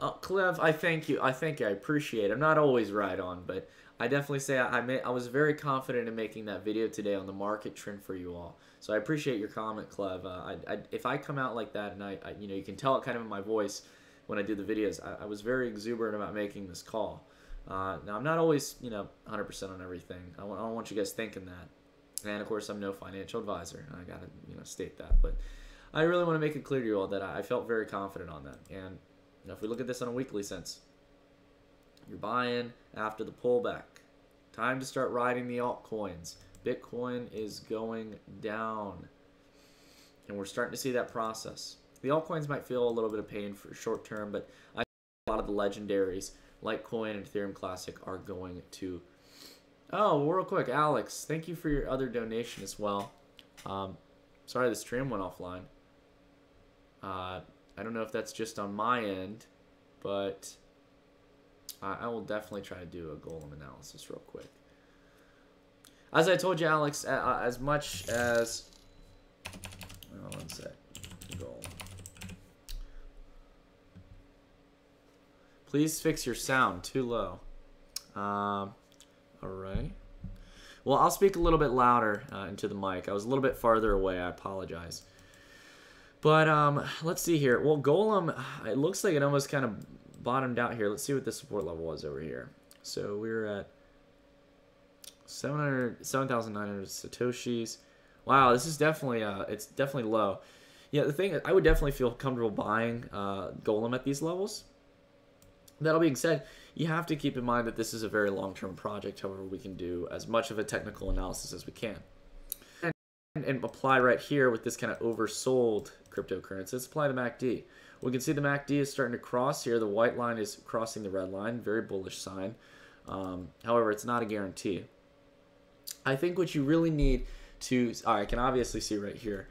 Clev, I thank you. I appreciate it. I'm not always right on, but I definitely say I was very confident in making that video today on the market trend for you all. So I appreciate your comment, Clev. If I come out like that, and you can tell it kind of in my voice when I do the videos, I was very exuberant about making this call. Now I'm not always 100% on everything. I don't want you guys thinking that. And of course, I'm no financial advisor. I gotta state that, but I really want to make it clear to you all that I felt very confident on that. And if we look at this on a weekly sense, you're buying after the pullback. Time to start riding the altcoins. Bitcoin is going down. And we're starting to see that process. The altcoins might feel a little bit of pain for short term, but I think a lot of the legendaries, Litecoin and Ethereum Classic, are going to... Oh, real quick, Alex, thank you for your other donation as well. Sorry the stream went offline. I don't know if that's just on my end, but I will definitely try to do a Golem analysis real quick. As I told you, Alex, as much as... Oh, one sec. Golem. Please fix your sound. Too low. Alright. Well, I'll speak a little bit louder into the mic. I was a little bit farther away. I apologize. But let's see here. Well, Golem, it looks like it almost kind of bottomed out here. Let's see what the support level was over here. So we're at 7,900 Satoshis. Wow, this is definitely it's definitely low. Yeah, the thing, I would definitely feel comfortable buying Golem at these levels. That all being said, you have to keep in mind that this is a very long-term project. However, we can do as much of a technical analysis as we can. And apply right here with this kind of oversold cryptocurrency. Let's apply the MACD. We can see the MACD is starting to cross here. The white line is crossing the red line. Very bullish sign. However, it's not a guarantee. I think what you really need to... I can obviously see right here,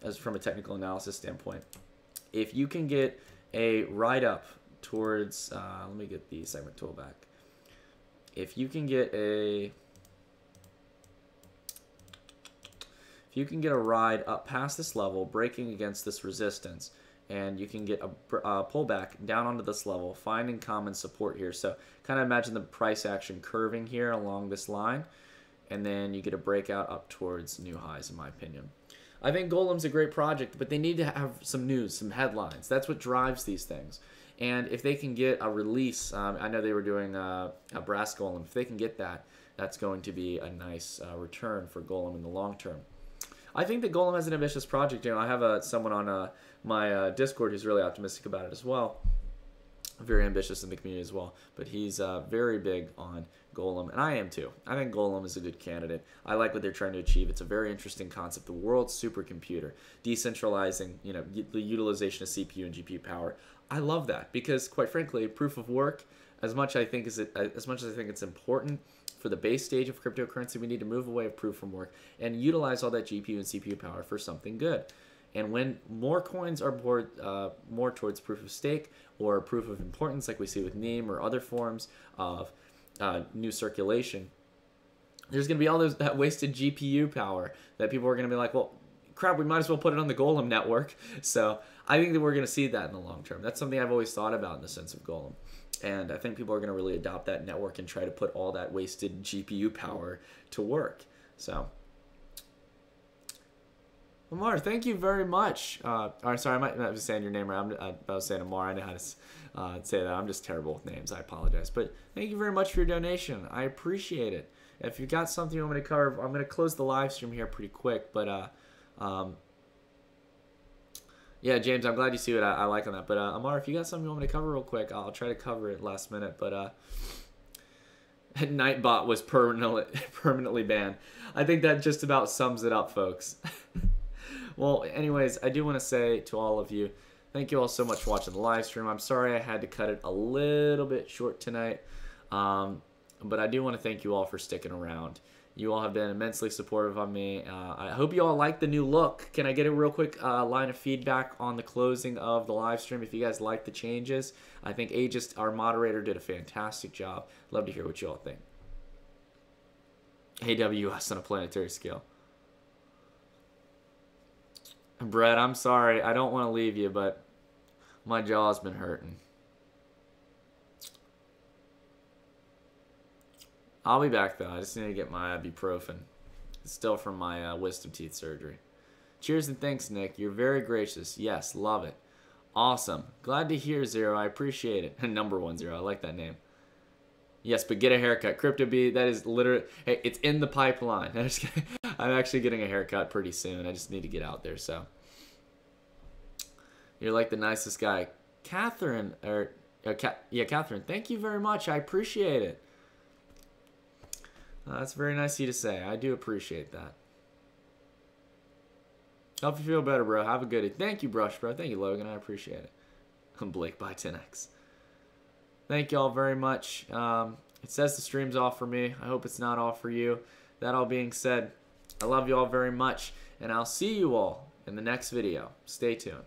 as from a technical analysis standpoint, if you can get a write-up towards... let me get the segment tool back. If you can get a... If you can get a ride up past this level, breaking against this resistance, and you can get a pullback down onto this level, finding common support here. So kind of imagine the price action curving here along this line, and then you get a breakout up towards new highs, in my opinion. I think Golem's a great project, but they need to have some news, some headlines. That's what drives these things. And if they can get a release, I know they were doing a Brass Golem. If they can get that, that's going to be a nice return for Golem in the long term. I think that Golem has an ambitious project. I have someone on my Discord who's really optimistic about it as well. very ambitious in the community as well. But he's very big on Golem, and I am too. I think Golem is a good candidate. I like what they're trying to achieve. It's a very interesting concept. The world's supercomputer, decentralizing, the utilization of CPU and GPU power. I love that because, quite frankly, proof of work, as much as I think it's important for the base stage of cryptocurrency, we need to move away from proof of work and utilize all that GPU and CPU power for something good. And when more coins are more towards proof of stake or proof of importance, like we see with NEEM or other forms of new circulation, there's going to be all that wasted GPU power that people are going to be like, well, crap, we might as well put it on the Golem network. So I think that we're going to see that in the long term. That's something I've always thought about in the sense of Golem. And I think people are going to really adopt that network and try to put all that wasted GPU power to work. So, Amar, thank you very much. Sorry, I might not be saying your name right. I was saying Amar. I know how to say that. I'm just terrible with names. I apologize. But thank you very much for your donation. I appreciate it. If you've got something you want me to cover, I'm going to close the live stream here pretty quick. But, yeah, James, I'm glad you see what I like on that. But, Amar, if you got something you want me to cover real quick, I'll try to cover it last minute. But, Nightbot was permanently banned. I think that just about sums it up, folks. Well, anyways, I do want to say to all of you, thank you all so much for watching the live stream. I'm sorry I had to cut it a little bit short tonight, but I do want to thank you all for sticking around. You all have been immensely supportive of me. I hope you all like the new look. Can I get a real quick line of feedback on the closing of the live stream if you guys like the changes? I think Aegis, our moderator, did a fantastic job. Love to hear what you all think. AWS on a planetary scale. Brett, I'm sorry. I don't want to leave you, but my jaw's been hurting. I'll be back, though. I just need to get my ibuprofen. It's still from my wisdom teeth surgery. Cheers and thanks, Nick. You're very gracious. Yes, love it. Awesome. Glad to hear, Zero. I appreciate it. Number 10. I like that name. Yes, but get a haircut. CryptoB, that is literally... Hey, it's in the pipeline. I'm actually getting a haircut pretty soon. I just need to get out there, so... You're like the nicest guy. Catherine, Catherine, thank you very much. I appreciate it. That's very nice of you to say. I do appreciate that. Hope you feel better, bro. Have a good day. Thank you, Brush, bro. Thank you, Logan. I appreciate it. I'm Blake by 10x. Thank you all very much. It says the stream's off for me. I hope it's not off for you. That all being said, I love you all very much, and I'll see you all in the next video. Stay tuned.